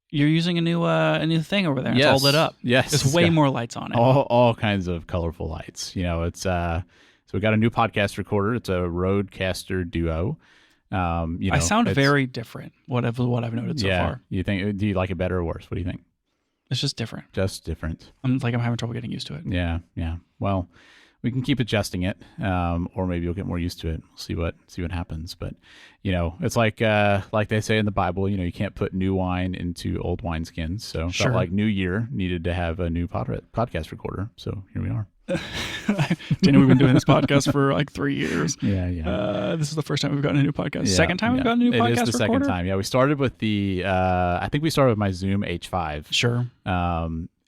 You're using a new thing over there. Yes. It's all lit up. Yes. There's way more lights on it. All kinds of colorful lights. It's so we got a new podcast recorder. It's a Rodecaster Duo. I sound very different. What I've noted so far. You think? Do you like it better or worse? What do you think? It's just different. Just different. I'm having trouble getting used to it. Yeah. Well, we can keep adjusting it, or maybe you'll get more used to it. We'll see what happens. But it's like they say in the Bible. You can't put new wine into old wineskins. So sure. Felt like New Year needed to have a new podcast recorder. So here we are. Daniel, we've been doing this podcast for like 3 years. Yeah. This is the first time we've gotten a new podcast. Second time we've gotten a new podcast recorder? It is the second time. Yeah, we started with I think we started with my Zoom H5. Sure.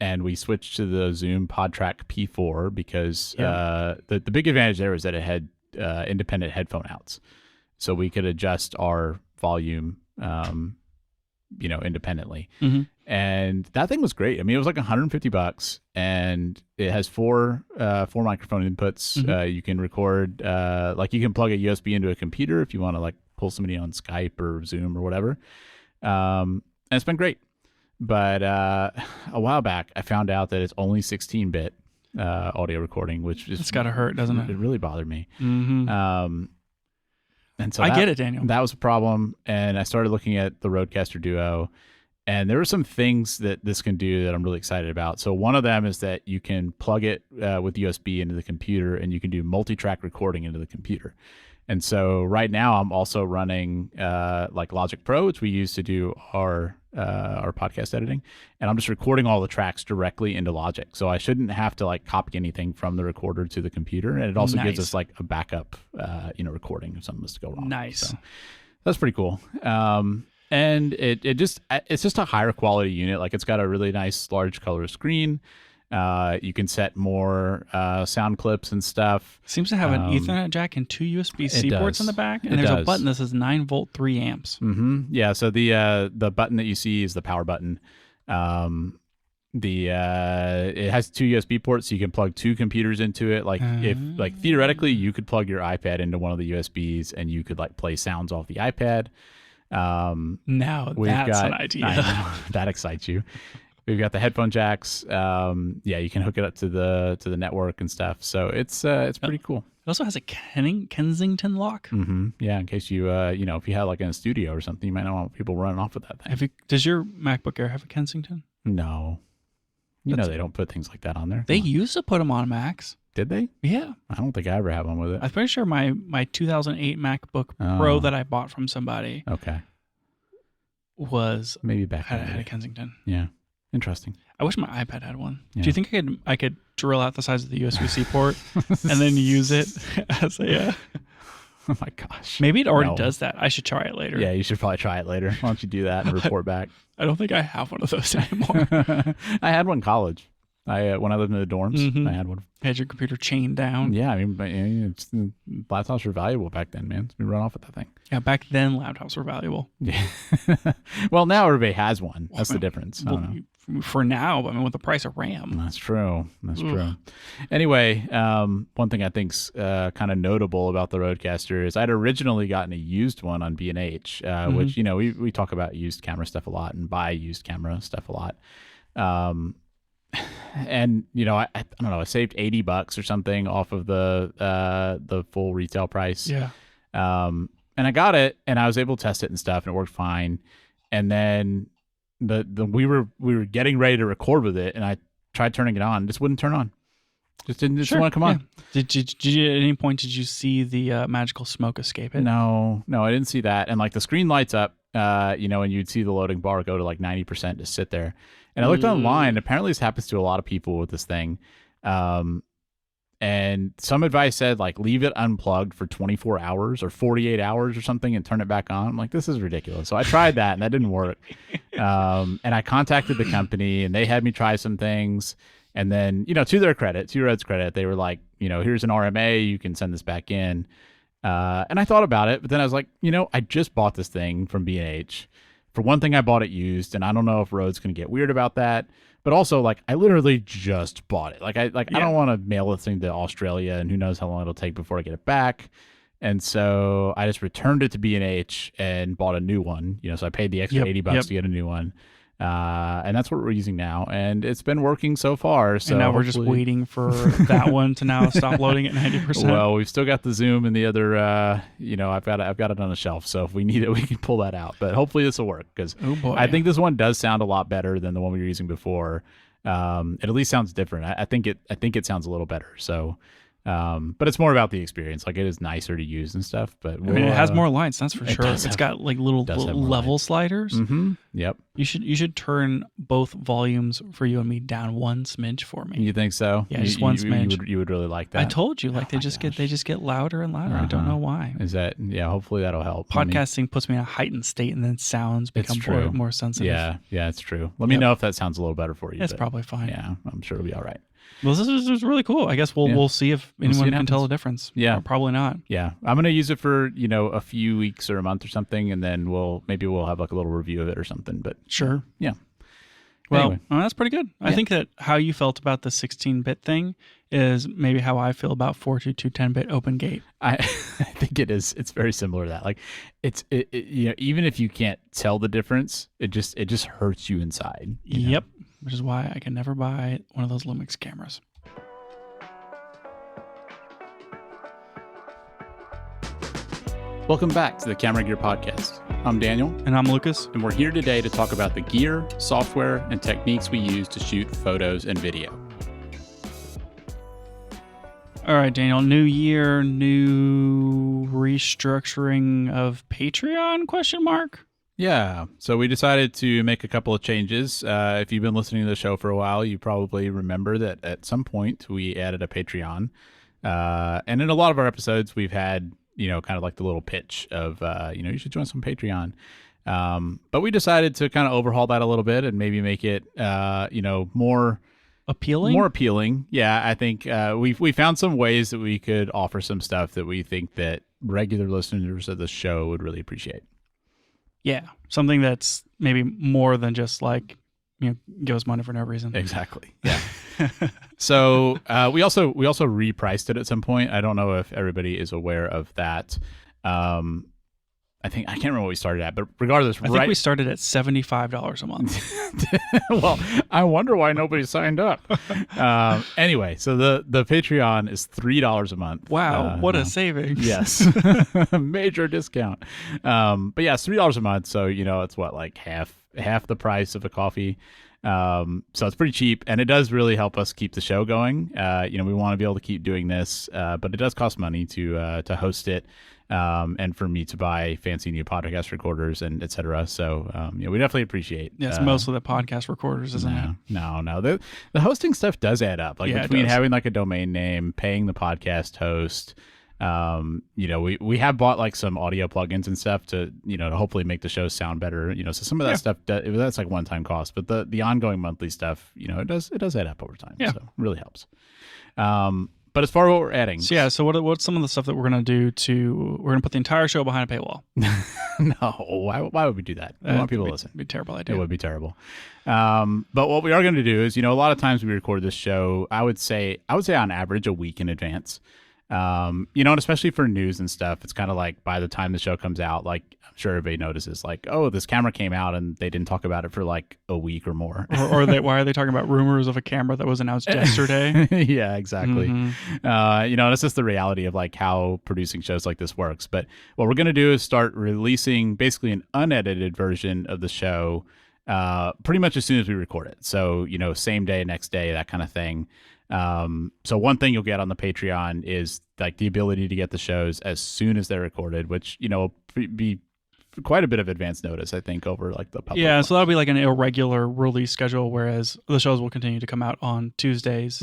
And we switched to the Zoom PodTrack P4 because the big advantage there was that it had independent headphone outs. So we could adjust our volume, independently. Mm-hmm. And that thing was great. I mean, it was like $150 and it has four microphone inputs. Mm-hmm. You can record, you can plug a USB into a computer if you want to like pull somebody on Skype or Zoom or whatever. And it's been great. But a while back, I found out that it's only 16-bit audio recording, which is... It's got to hurt, doesn't it? It really bothered me. Mm-hmm. And so I get it, Daniel. That was a problem. And I started looking at the Rodecaster Duo. And there were some things that this can do that I'm really excited about. So one of them is that you can plug it with USB into the computer, and you can do multi-track recording into the computer. And so right now I'm also running Logic Pro, which we use to do our podcast editing, and I'm just recording all the tracks directly into Logic. So I shouldn't have to like copy anything from the recorder to the computer, and it also gives us like a backup, recording if something was to go wrong. Nice. So that's pretty cool. And it's just a higher quality unit. Like it's got a really nice large color screen. You can set more sound clips and stuff. Seems to have an Ethernet jack and 2 USB-C ports in the back, and there's a button that says 9-volt, 3 amps. Mm-hmm. Yeah, so the button that you see is the power button. It has 2 USB ports, so you can plug 2 computers into it. If theoretically you could plug your iPad into one of the USBs and you could like play sounds off the iPad. Now that's an idea. I know, that excites you. We've got the headphone jacks. You can hook it up to the network and stuff. So it's pretty cool. It also has a Kensington lock. Mm-hmm. Yeah, in case you if you had like in a studio or something, you might not want people running off with that thing. Does your MacBook Air have a Kensington? No. They don't put things like that on there. They used to put them on Macs. Did they? Yeah. I don't think I ever had one with it. I'm pretty sure my 2008 MacBook Pro that I bought from somebody. Okay. Was maybe back had a Kensington. Yeah. Interesting. I wish my iPad had one. Yeah. Do you think I could drill out the size of the USB-C port and then use it as a... Oh my gosh. Maybe it already does that. I should try it later. Yeah, you should probably try it later. Why don't you do that and report back? I don't think I have one of those anymore. I had one in college. When I lived in the dorms, I had one. Had your computer chained down? Yeah, I mean, laptops were valuable back then, man. We run off with that thing. Yeah, back then laptops were valuable. Yeah. Well, now everybody has one. That's the difference. I don't know. For now, I mean, with the price of RAM. That's true. True. Anyway, one thing I think's kind of notable about the Rodecaster is I'd originally gotten a used one on B&H, which we talk about used camera stuff a lot and buy used camera stuff a lot. And I don't know, I saved $80 or something off of the full retail price. Yeah. And I got it and I was able to test it and stuff and it worked fine. And then we were getting ready to record with it and I tried turning it on, just wouldn't turn on. Just didn't want to come on. Did you at any point did you see the magical smoke escape it? No, I didn't see that. And like the screen lights up, and you'd see the loading bar go to like 90% to sit there. And I looked online. Apparently, this happens to a lot of people with this thing. And some advice said, like, leave it unplugged for 24 hours or 48 hours or something and turn it back on. I'm like, this is ridiculous. So I tried that, and that didn't work. And I contacted the company, and they had me try some things. And then, to their credit, to Red's credit, they were like, here's an RMA. You can send this back in. And I thought about it, but then I was like, I just bought this thing from B&H. For one thing, I bought it used, and I don't know if Rode's going to get weird about that. But also, like, I literally just bought it. I don't want to mail this thing to Australia, and who knows how long it'll take before I get it back. And so I just returned it to B&H and bought a new one. So I paid the extra $80 to get a new one. And that's what we're using now, and it's been working so far. So and now we're just waiting for that one to now stop loading at 90%. Well, we've still got the Zoom and the other. I've got it on a shelf, so if we need it, we can pull that out. But hopefully this will work, because I think this one does sound a lot better than the one we were using before. It at least sounds different. I think it sounds a little better. So. But it's more about the experience. Like, it is nicer to use and stuff. But I mean, it has more lights, that's for sure. It's got like little level sliders. Mm-hmm. Yep. You should turn both volumes for you and me down one smidge for me. You think so? Yeah, just one smidge. You would really like that. I told you, like, they just get louder and louder. I don't know why. Is that? Yeah. Hopefully that'll help. Podcasting puts me in a heightened state, and then sounds become more sensitive. Yeah, it's true. Let me know if that sounds a little better for you. It's probably fine. Yeah, I'm sure it'll be all right. Well, this is really cool. I guess we'll see if anyone can tell the difference. Yeah, or probably not. Yeah, I'm gonna use it for a few weeks or a month or something, and then we'll have like a little review of it or something. But sure, yeah. Well, anyway. That's pretty good. I think that how you felt about the 16-bit thing is maybe how I feel about 422 10-bit open gate. I think it is. It's very similar to that. Like, it even if you can't tell the difference, it just hurts you inside. Yep. Which is why I can never buy one of those Lumix cameras. Welcome back to the Camera Gear Podcast. I'm Daniel. And I'm Lucas. And we're here today to talk about the gear, software, and techniques we use to shoot photos and video. All right, Daniel. New year, new restructuring of Patreon, question mark? Yeah, so we decided to make a couple of changes. If you've been listening to the show for a while, you probably remember that at some point we added a Patreon. And in a lot of our episodes, we've had, kind of like the little pitch of, you should join some Patreon. But we decided to kind of overhaul that a little bit and maybe make it, more appealing. More appealing. Yeah, I think we found some ways that we could offer some stuff that we think that regular listeners of the show would really appreciate. Yeah, something that's maybe more than just like, give us money for no reason. Exactly. Yeah. So we also repriced it at some point. I don't know if everybody is aware of that. I can't remember what we started at, but regardless, I think we started at $75 a month. Well, I wonder why nobody signed up. Anyway, so the Patreon is $3 a month. Wow, what a savings! Yes, major discount. But yeah, it's $3 a month. So it's what, like half the price of a coffee. So it's pretty cheap, and it does really help us keep the show going. We want to be able to keep doing this, but it does cost money to host it. And for me to buy fancy new podcast recorders and et cetera. So, we definitely appreciate. Yeah, it's mostly the podcast recorders, isn't it? No. The hosting stuff does add up. Like, between having like a domain name, paying the podcast host, we have bought like some audio plugins and stuff to hopefully make the show sound better. So some of that stuff that's like one-time cost, but the ongoing monthly stuff, it does add up over time. Yeah. So it really helps. But as far as what we're adding. So what's some of the stuff that we're going to do we're going to put the entire show behind a paywall. No, why would we do that? We want people to listen. It'd be a terrible idea. It would be terrible. But what we are going to do is, a lot of times we record this show, I would say on average a week in advance. And especially for news and stuff, it's kind of like by the time the show comes out, like I'm sure everybody notices, like, oh, this camera came out and they didn't talk about it for like a week or more. Why are they talking about rumors of a camera that was announced yesterday? Yeah, exactly. Mm-hmm. It's just the reality of like how producing shows like this works. But what we're going to do is start releasing basically an unedited version of the show pretty much as soon as we record it. So, same day, next day, that kind of thing. So one thing you'll get on the Patreon is like the ability to get the shows as soon as they're recorded, which, will be quite a bit of advance notice, I think, over like the public. Yeah. So that'll be like an irregular release schedule, whereas the shows will continue to come out on Tuesdays,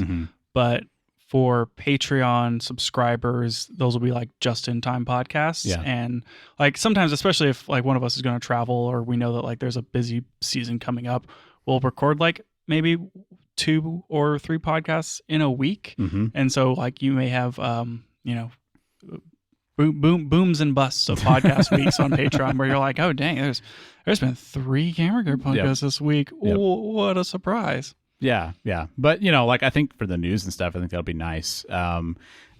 but for Patreon subscribers, those will be like just in time podcasts. Yeah. And like sometimes, especially if like one of us is going to travel or we know that like there's a busy season coming up, we'll record like maybe 2 or 3 podcasts in a week. And so like you may have booms and busts of podcast weeks on Patreon where you're like, oh dang, there's been 3 Camera Gear podcasts this week. Yep. What a surprise. Yeah. But like I think for the news and stuff, I think that'll be nice.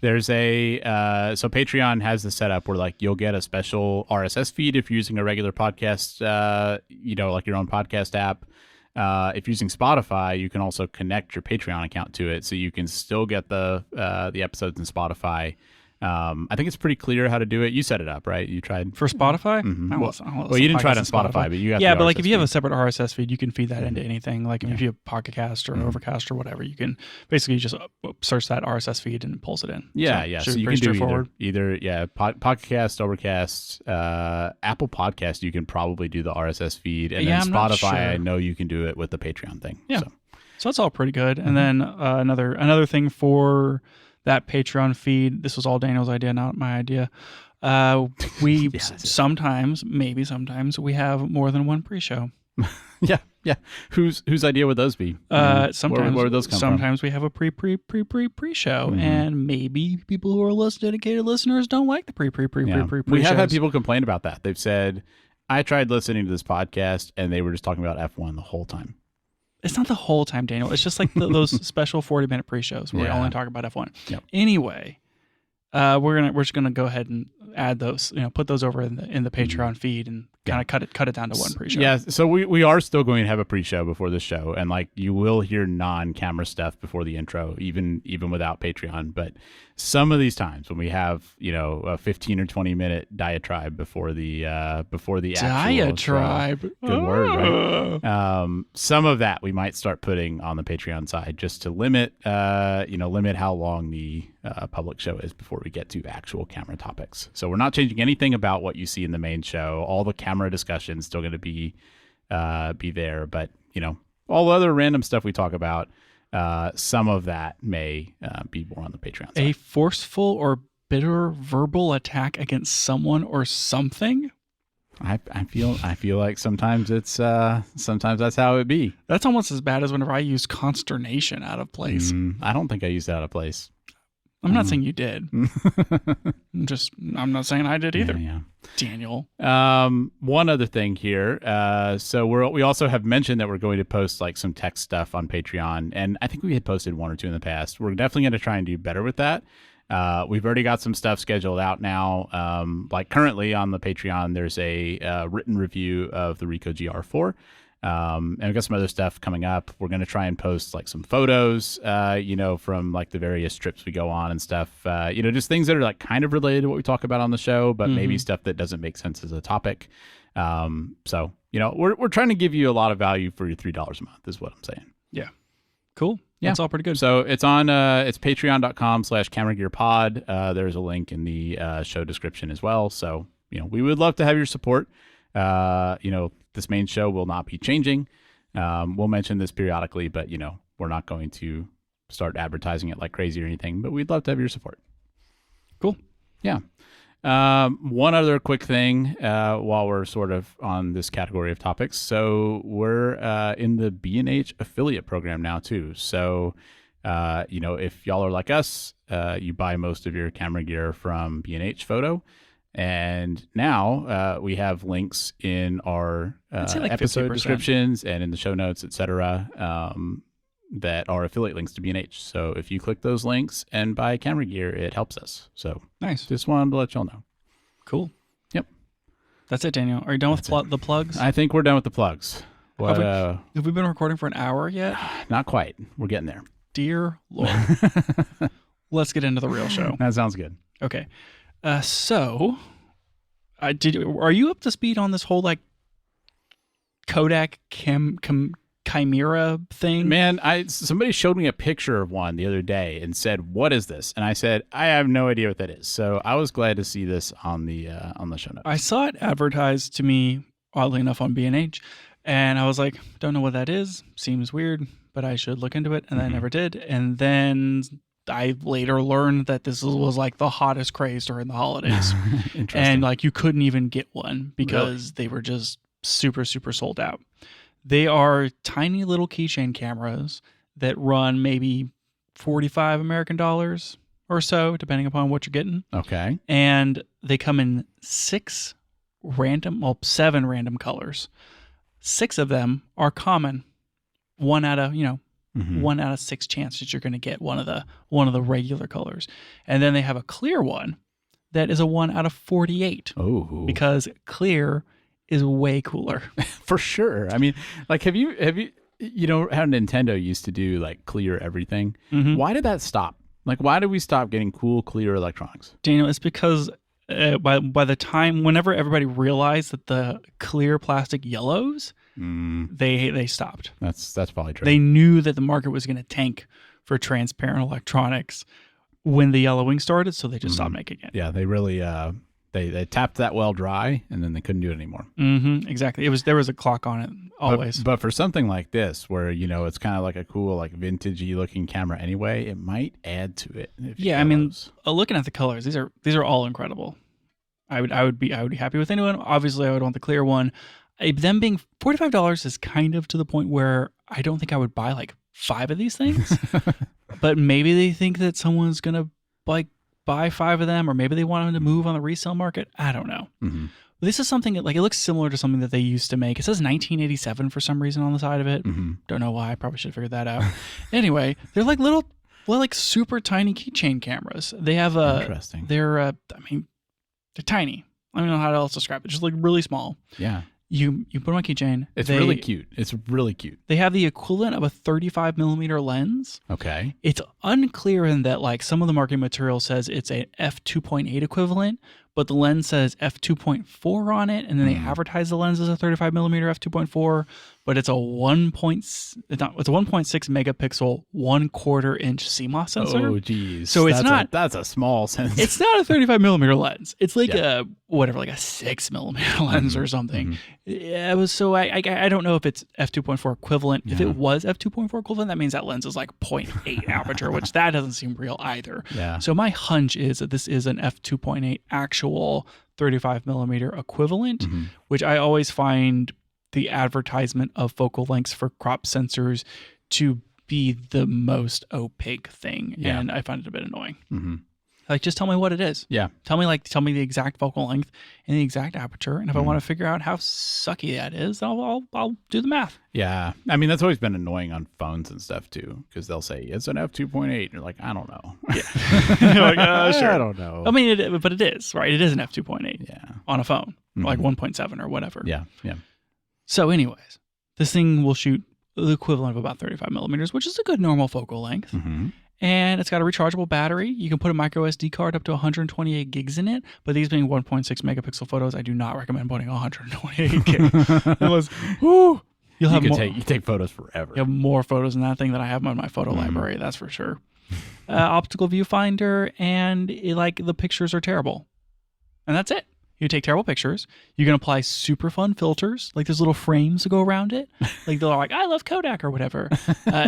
There's so Patreon has the setup where like you'll get a special RSS feed if you're using a regular podcast, like your own podcast app. if using Spotify, you can also connect your Patreon account to it, so you can still get the episodes in Spotify. I think it's pretty clear how to do it. You set it up, right? You tried for Spotify. Mm-hmm. Well, you didn't try it on Spotify, but you got but like RSS if you have a feed. separate RSS feed, you can feed that into anything. Like if you have Pocket Cast or Overcast or whatever, you can basically just search that RSS feed and it pulls it in. So you can do either Pocket Cast, Overcast, Apple Podcast. You can probably do the RSS feed, and then Spotify. I know you can do it with the Patreon thing. Yeah, so that's all pretty good. And then another thing for that Patreon feed. This was all Daniel's idea, not my idea. We sometimes we have more than one pre-show. Yeah. Whose idea would those be? Sometimes where would those come from? Sometimes we have a pre-show, and maybe people who are dedicated listeners don't like the pre-show. We have had people complain about that. They've said, "I tried listening to this podcast, and they were just talking about F1 the whole time." It's not the whole time, Daniel. It's just like those special 40-minute pre-shows where we only talk about F1. Yep. Anyway, we're just gonna go ahead and add those, put those over in the Patreon feed and kind of cut it down to one pre-show. Yeah, so we are still going to have a pre-show before the show, and like you will hear non-camera stuff before the intro, even without Patreon. But some of these times when we have a 15 or 20 minute diatribe before the actual diatribe, good word, right? Some of that we might start putting on the Patreon side just to limit how long the public show is before we get to actual camera topics. So we're not changing anything about what you see in the main show. All the camera discussion is still going to be there, but all the other random stuff we talk about, some of that may be more on the Patreon side. A forceful or bitter verbal attack against someone or something. I feel like sometimes that's how it be. That's almost as bad as whenever I use consternation out of place. I don't think I used that out of place. I'm not saying you did. I'm not saying I did either. Yeah. Daniel. One other thing here. So we also have mentioned that we're going to post like some text stuff on Patreon, and I think we had posted one or two in the past. We're definitely going to try and do better with that. We've already got some stuff scheduled out now. Like currently on the Patreon, there's a written review of the Ricoh GR4. And we've got some other stuff coming up. We're going to try and post like some photos, from like the various trips we go on and stuff, just things that are like kind of related to what we talk about on the show, but maybe stuff that doesn't make sense as a topic. So we're trying to give you a lot of value for your $3 a month is what I'm saying. Yeah. Cool. Yeah. That's all pretty good. So it's on, it's patreon.com/cameragearpod. There's a link in the show description as well. So, we would love to have your support. This main show will not be changing. We'll mention this periodically, but, we're not going to start advertising it like crazy or anything, but we'd love to have your support. Cool. Yeah. One other quick thing while we're sort of on this category of topics. So we're in the B&H affiliate program now too. So, if y'all are like us, you buy most of your camera gear from B&H Photo. And now we have links in our episode descriptions and in the show notes, etc., that are affiliate links to B&H. So if you click those links and buy camera gear, it helps us. So nice. Just wanted to let y'all know. Cool. Yep. That's it, Daniel. Are you done with the plugs? I think we're done with the plugs. What, have we been recording for an hour yet? Not quite. We're getting there. Dear Lord. Let's get into the real show. That sounds good. Okay. So, are you up to speed on this whole like Kodak Chimera thing? Man, somebody showed me a picture of one the other day and said, "What is this?" And I said, "I have no idea what that is." So I was glad to see this on the show notes. I saw it advertised to me, oddly enough, on B&H, and I was like, "Don't know what that is. Seems weird, but I should look into it." And I never did. And then I later learned that this was like the hottest craze during the holidays. And like you couldn't even get one because they were just super, super sold out. They are tiny little keychain cameras that run maybe $45 American or so, depending upon what you're getting. Okay. And they come in 7 random colors. 6 of them are common. One out of 6 chance that you're going to get one of the regular colors. And then they have a clear one that is a 1 out of 48. Oh. Because clear is way cooler. For sure. I mean, like have you You know how Nintendo used to do like clear everything? Mm-hmm. Why did that stop? Like, why did we stop getting cool, clear electronics? Daniel, it's because by the time, whenever everybody realized that the clear plastic yellows, they stopped. That's probably true. They knew that the market was going to tank for transparent electronics when the yellowing started, so they just stopped making it. Yeah, they really they tapped that well dry, and then they couldn't do it anymore. Mm-hmm, exactly. There was a clock on it always. But for something like this, where it's kind of like a cool, like vintagey looking camera anyway, it might add to it. Yeah, I mean, looking at the colors, these are all incredible. I would be happy with anyone. Obviously, I would want the clear one. Them being $45 is kind of to the point where I don't think I would buy like 5 of these things. But maybe they think that someone's gonna like buy 5 of them, or maybe they want them to move on the resale market. I don't know. Mm-hmm. This is something like, it looks similar to something that they used to make. It says 1987 for some reason on the side of it. Mm-hmm. Don't know why. I probably should have figured that out. Anyway, they're like like super tiny keychain cameras. They have interesting. They're tiny. I don't know how else to describe it. Just like really small. Yeah. You put them on a keychain. It's really cute. It's really cute. They have the equivalent of a 35 millimeter lens. Okay. It's unclear in that like some of the marketing material says it's a f2.8 equivalent, but the lens says f2.4 on it, and then they advertise the lens as a 35 millimeter f2.4, but it's a 1.6 megapixel 1/4 inch CMOS sensor. Oh, geez. So that's a small sensor. It's not a 35 millimeter lens. It's like a 6 millimeter lens or something. Yeah, it was so I don't know if it's f2.4 equivalent. Yeah. If it was f2.4 equivalent, that means that lens is like 0.8 aperture, which that doesn't seem real either. Yeah. So my hunch is that this is an f2.8 actual 35 millimeter equivalent, which I always find the advertisement of focal lengths for crop sensors to be the most opaque thing. Yeah. And I find it a bit annoying. Mm-hmm. Like, just tell me what it is. Yeah. Tell me the exact focal length and the exact aperture. And if I want to figure out how sucky that is, I'll do the math. Yeah. I mean, that's always been annoying on phones and stuff too, because they'll say it's an f2.8. And you're like, I don't know. Yeah. You're like, sure. I don't know. I mean, but it is, right? It is an f2.8 on a phone, like 1.7 or whatever. Yeah. Yeah. So anyways, this thing will shoot the equivalent of about 35 millimeters, which is a good normal focal length. Mm-hmm. And it's got a rechargeable battery. You can put a micro SD card up to 128 gigs in it. But these being 1.6 megapixel photos, I do not recommend putting 128 gigs. Unless, you take photos forever. You have more photos in that thing than I have on my photo library, that's for sure. Optical viewfinder, and the pictures are terrible. And that's it. You take terrible pictures. You can apply super fun filters, like there's little frames that go around it. Like they're like, I love Kodak or whatever.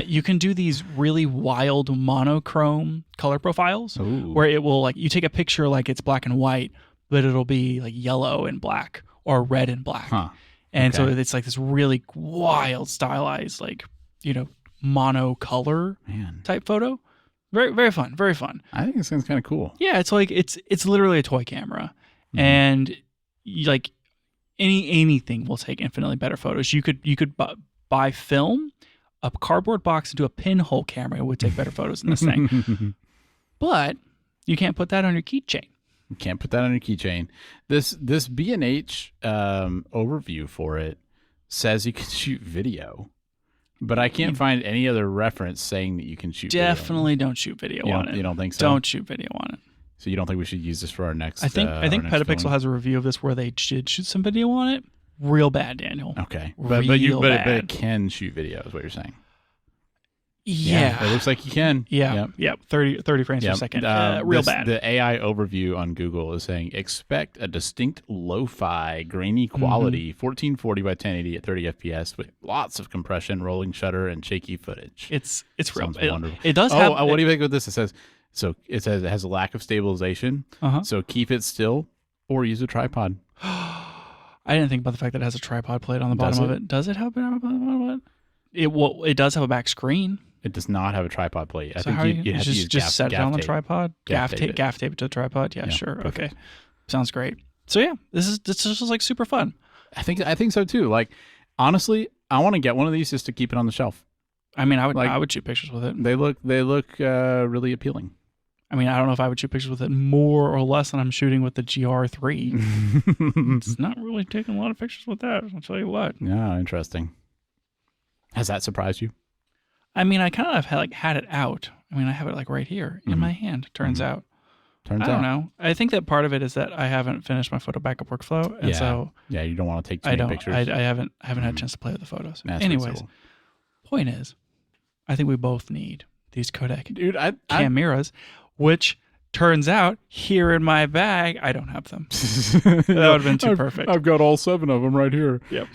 You can do these really wild monochrome color profiles. Ooh. Where it will you take a picture like it's black and white, but it'll be like yellow and black or red and black. Huh. And so it's like this really wild stylized, monocolor type photo. Very, very fun. Very fun. I think it sounds kind of cool. Yeah, it's like it's literally a toy camera. And anything will take infinitely better photos. You could buy film, a cardboard box, and do a pinhole camera. It would take better photos than this thing. But you can't put that on your keychain. You can't put that on your keychain. This B&H overview for it says you can shoot video, but I can't find any other reference saying that you can shoot video. Definitely don't shoot video on it. You don't think so? Don't shoot video on it. So you don't think we should use this for our next? I think Petapixel has a review of this where they did shoot some video on it. Real bad, Daniel. Okay, but it can shoot video, is what you're saying? Yeah, it looks like you can. Yeah, 30 frames per second. Real bad. The AI overview on Google is saying expect a distinct lo-fi grainy quality, 1440 by 1080 at 30 FPS with lots of compression, rolling shutter, and shaky footage. It's real. Wonderful. It does have. What do you think of this? It says it has a lack of stabilization. So keep it still or use a tripod. I didn't think about the fact that it has a tripod plate on the bottom of it. Does it have a tripod on the bottom of it? It does have a back screen. It does not have a tripod plate. I so think you have to use just set it on the tripod. Gaff tape it to the tripod. Yeah, sure. Perfect. Okay, sounds great. So yeah, this is just like super fun. I think so too. Like honestly, I want to get one of these just to keep it on the shelf. I mean, I would shoot pictures with it. They look really appealing. I mean, I don't know if I would shoot pictures with it more or less than I'm shooting with the GR3. It's not really taking a lot of pictures with that, I'll tell you what. Yeah, interesting. Has that surprised you? I mean, I kind of had it out. I mean, I have it like right here in my hand. Turns out. I don't know. I think that part of it is that I haven't finished my photo backup workflow, and so you don't want to take too many pictures. I haven't had a chance to play with the photos. That's Anyways, reasonable. Point is, I think we both need these Kodak Charmeras, which turns out here in my bag I don't have them. That would have been too perfect. I've got all 7 of them right here. Yep.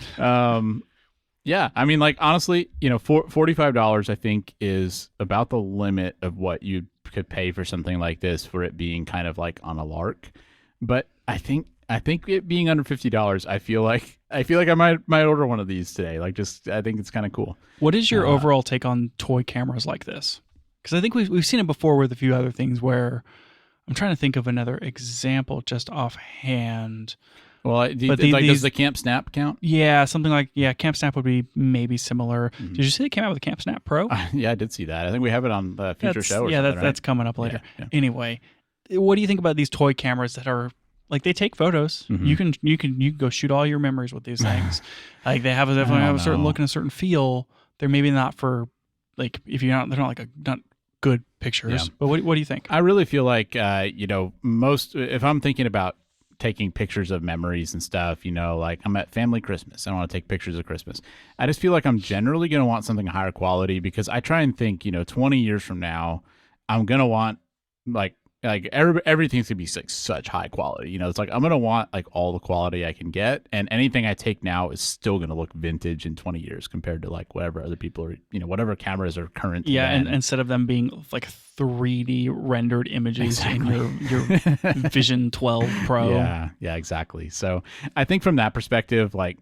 Yeah, I mean, like, honestly, $45 I think is about the limit of what you could pay for something like this for it being kind of like on a lark. But I think it being under $50, I feel like I might order one of these today. Like, I think it's kind of cool. What is your overall take on toy cameras like this? Because I think we've seen it before with a few other things where I'm trying to think of another example just offhand. Well, does the Camp Snap count? Yeah, something like, Camp Snap would be maybe similar. Mm-hmm. Did you see it came out with the Camp Snap Pro? Yeah, I did see that. I think we have it on the future show. That's coming up later. Yeah. Anyway, what do you think about these toy cameras that are like they take photos? Mm-hmm. You can go shoot all your memories with these things. Like they have a certain look and a certain feel. They're maybe not for like they're not good pictures. Yeah. But what do you think? I really feel like if I'm thinking about taking pictures of memories and stuff, like I'm at family Christmas, I want to take pictures of Christmas. I just feel like I'm generally going to want something higher quality because I try and think, 20 years from now, I'm going to want like everything's gonna be like such high quality. It's like I'm gonna want like all the quality I can get, and anything I take now is still gonna look vintage in 20 years compared to like whatever other people are, whatever cameras are current. Yeah, and instead of them being like 3D rendered images in your Vision 12 Pro. Yeah, exactly. So I think from that perspective, like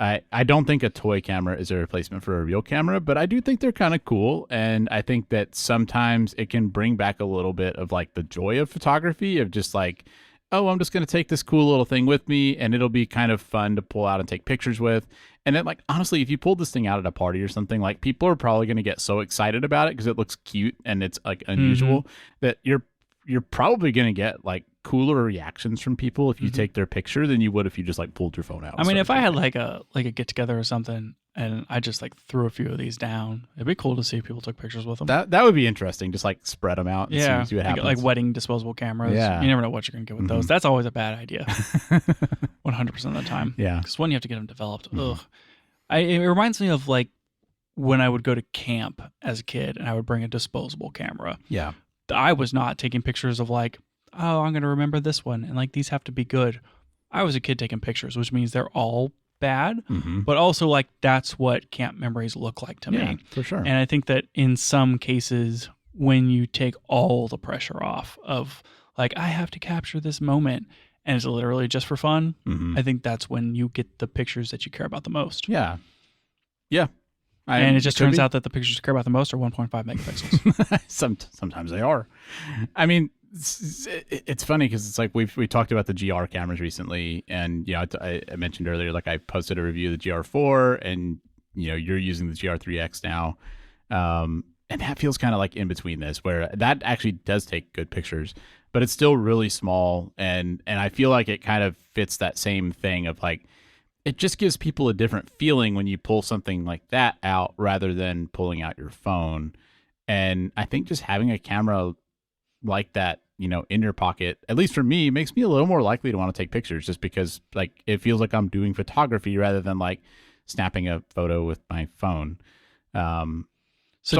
I don't think a toy camera is a replacement for a real camera, but I do think they're kind of cool. And I think that sometimes it can bring back a little bit of like the joy of photography of just like, oh, I'm just going to take this cool little thing with me and it'll be kind of fun to pull out and take pictures with. And then like, honestly, if you pulled this thing out at a party or something, like people are probably going to get so excited about it because it looks cute and it's like unusual that you're probably going to get like cooler reactions from people if you take their picture than you would if you just like pulled your phone out. I mean, if I had like a get together or something and I just like threw a few of these down, it'd be cool to see if people took pictures with them. That would be interesting. Just like spread them out and see what happens. Like wedding disposable cameras. Yeah. You never know what you're going to get with those. That's always a bad idea. 100% of the time. Yeah. Because when you have to get them developed, it reminds me of like when I would go to camp as a kid and I would bring a disposable camera. Yeah. I was not taking pictures of like, oh, I'm going to remember this one. And like, these have to be good. I was a kid taking pictures, which means they're all bad, but also like, that's what camp memories look like to me. For sure. And I think that in some cases, when you take all the pressure off of like, I have to capture this moment and it's literally just for fun, I think that's when you get the pictures that you care about the most. Yeah. And it just turns out that the pictures you care about the most are 1.5 megapixels. Sometimes they are. I mean, it's funny because it's like we talked about the GR cameras recently, and I mentioned earlier, like I posted a review of the GR4, and you're using the GR3X now, and that feels kind of like in between this, where that actually does take good pictures, but it's still really small, and I feel like it kind of fits that same thing of like, it just gives people a different feeling when you pull something like that out rather than pulling out your phone. And I think just having a camera like that, in your pocket, at least for me, makes me a little more likely to want to take pictures just because like it feels like I'm doing photography rather than like snapping a photo with my phone. So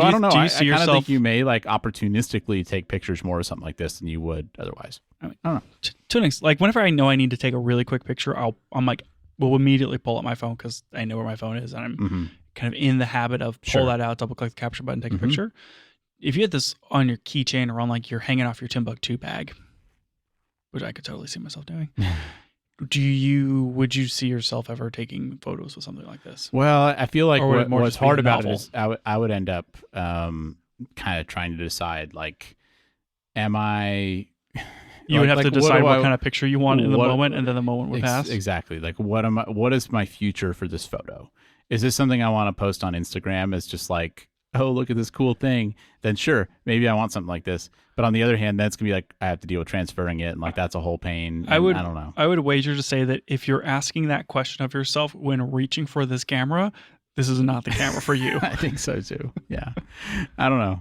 I don't know. I kind of think you may like opportunistically take pictures more of something like this than you would otherwise. I don't know. To an extent, like whenever I know I need to take a really quick picture, I'm like, will immediately pull up my phone because I know where my phone is and I'm kind of in the habit of pull that out, double click the capture button, take a picture. If you had this on your keychain or on like you're hanging off your Timbuktu bag, which I could totally see myself doing, would you see yourself ever taking photos with something like this? Well, I feel like what's hard about it is I would end up kind of trying to decide like, am I... You would have to decide what kind of picture you want in the moment, and then the moment would pass. Exactly. Like, what is my future for this photo? Is this something I want to post on Instagram as just like, oh, look at this cool thing? Then sure, maybe I want something like this. But on the other hand, that's gonna be like I have to deal with transferring it, and like that's a whole pain. I don't know. I would wager to say that if you're asking that question of yourself when reaching for this camera, this is not the camera for you. I think so too. Yeah. I don't know.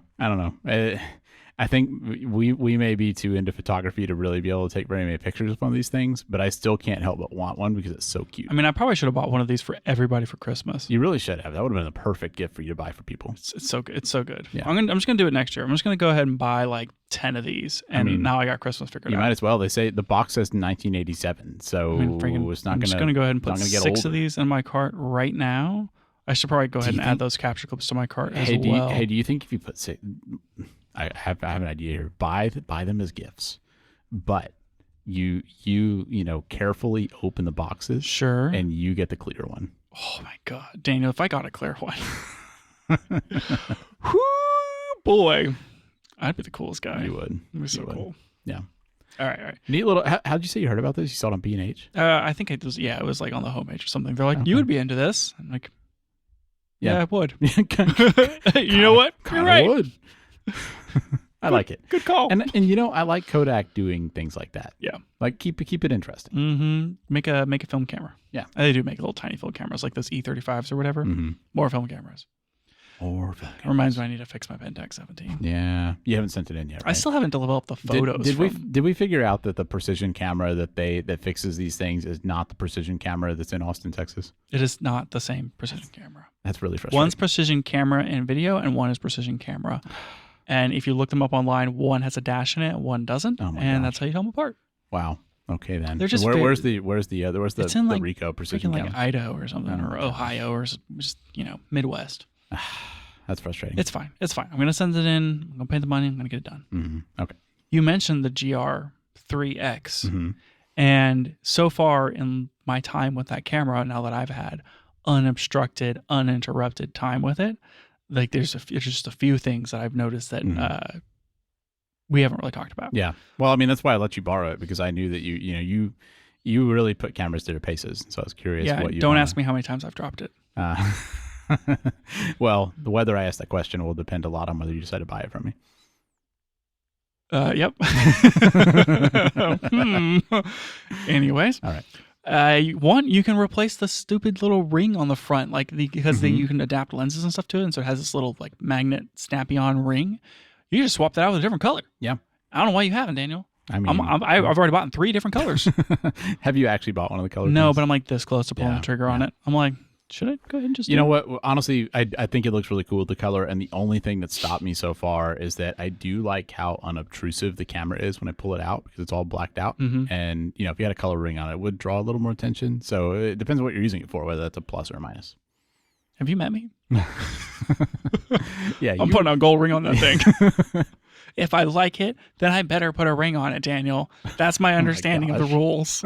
I think we may be too into photography to really be able to take very many pictures of one of these things, but I still can't help but want one because it's so cute. I mean, I probably should have bought one of these for everybody for Christmas. You really should have. That would have been the perfect gift for you to buy for people. It's so good. It's so good. Yeah. I'm just going to do it next year. I'm just going to go ahead and buy like 10 of these. And now I got Christmas figured out. You might as well. They say the box says 1987. So it's not I'm just going to go ahead and put 6 of these in my cart right now. I should probably go ahead and add those capture clips to my cart as well. Do you think if you put, I have an idea here. Buy them as gifts, but you carefully open the boxes. Sure. And you get the clear one. Oh my God, Daniel! If I got a clear one, whoo, boy, I'd be the coolest guy. You would. It'd be so cool. Yeah. All right. Neat little. How did you say you heard about this? You saw it on B&H? I think it was. Yeah, it was like on the homepage or something. They're like, you would be into this. I'm like, yeah I would. You know what? You're right. Would. I like it. Good call. And I like Kodak doing things like that. Yeah. Like keep it interesting. Mm-hmm. Make a film camera. Yeah. They do make little tiny film cameras like those E35s or whatever. Mm-hmm. More film cameras. Reminds me I need to fix my Pentax 17. Yeah. You haven't sent it in yet, right? I still haven't developed the photos. Did we figure out that the precision camera that fixes these things is not the precision camera that's in Austin, Texas? It is not the same precision camera. That's really frustrating. One's precision camera in video and one is precision camera. And if you look them up online, one has a dash in it and one doesn't. And that's how you tell them apart. Wow. Okay, then. They're just where's the other? Where's it's in the like, Ricoh precision camera? Like Idaho or something, or Ohio, or just Midwest. That's frustrating. It's fine. I'm going to send it in. I'm going to pay the money. I'm going to get it done. Mm-hmm. Okay. You mentioned the GR3X. And so far in my time with that camera, now that I've had unobstructed, uninterrupted time with it, like there's just a few things that I've noticed that we haven't really talked about. Yeah. Well, I mean, that's why I let you borrow it, because I knew that you really put cameras to their paces. So I was curious what you don't ask me how many times I've dropped it. Well, the whether I ask that question will depend a lot on whether you decide to buy it from me. Yep. Anyways. All right. You can replace the stupid little ring on the front, because you can adapt lenses and stuff to it, and so it has this little like magnet snappy-on ring. You just swap that out with a different color. Yeah. I don't know why you haven't, Daniel. I mean, I've already bought in 3 different colors. Have you actually bought one of the colors? No, but I'm like this close to pulling the trigger on it. I'm like, should I go ahead and just? You know what? Honestly, I think it looks really cool with the color, and the only thing that stopped me so far is that I do like how unobtrusive the camera is when I pull it out, because it's all blacked out. And if you had a color ring on it, it would draw a little more attention. So it depends on what you're using it for, whether that's a plus or a minus. Have you met me? Yeah, I'm putting a gold ring on that thing. If I like it, then I better put a ring on it, Daniel. That's my understanding of the rules.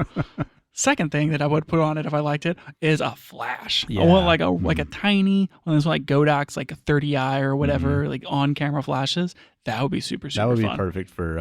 Second thing that I would put on it if I liked it is a flash. I want like a tiny one of those like Kodak's like a 30i or whatever, like on camera flashes. That would be super fun. That would be perfect for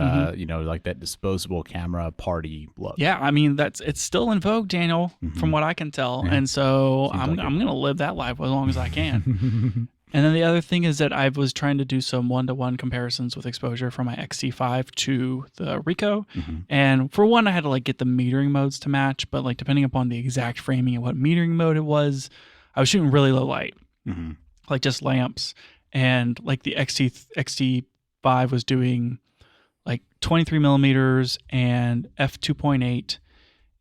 like that disposable camera party look. Yeah, I mean it's still in vogue, Daniel, from what I can tell, and so I'm gonna live that life as long as I can. And then the other thing is that I was trying to do some one-to-one comparisons with exposure from my XT5 to the Ricoh. And for one, I had to like get the metering modes to match, but like depending upon the exact framing and what metering mode it was, I was shooting really low light, like just lamps. And like the XT5 was doing like 23 millimeters and f2.8,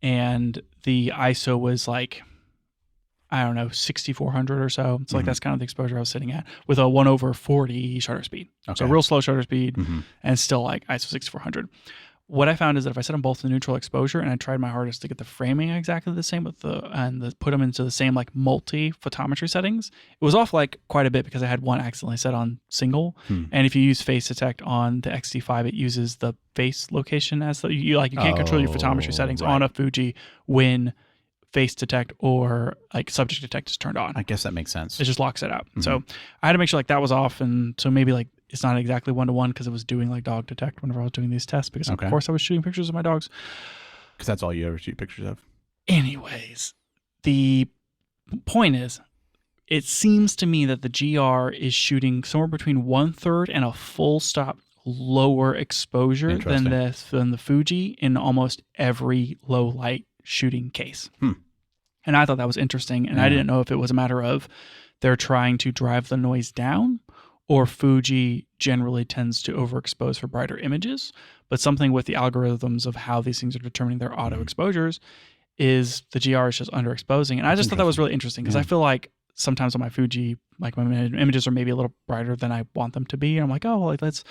and the ISO was like, I don't know, 6,400 or so. So like that's kind of the exposure I was sitting at with a 1/40 shutter speed. Okay. So real slow shutter speed and still like ISO 6,400. What I found is that if I set them both to neutral exposure and I tried my hardest to get the framing exactly the same put them into the same like multi photometry settings, it was off like quite a bit because I had one accidentally set on single. And if you use face detect on the XT5, it uses the face location as you can't control your photometry settings on a Fuji when face detect or like subject detect is turned on. I guess that makes sense. It just locks it out. So I had to make sure like that was off, and so maybe like it's not exactly 1-to-1 because it was doing like dog detect whenever I was doing these tests, because of course I was shooting pictures of my dogs. Because that's all you ever shoot pictures of. Anyways, the point is, it seems to me that the GR is shooting somewhere between 1/3 and a full stop lower exposure than the Fuji in almost every low light shooting case. And I thought that was interesting, and I didn't know if it was a matter of they're trying to drive the noise down, or Fuji generally tends to overexpose for brighter images. But something with the algorithms of how these things are determining their auto exposures is the GR is just underexposing. And I just thought that was really interesting because I feel like sometimes on my Fuji, like my images are maybe a little brighter than I want them to be. And I'm like, oh, well, like let's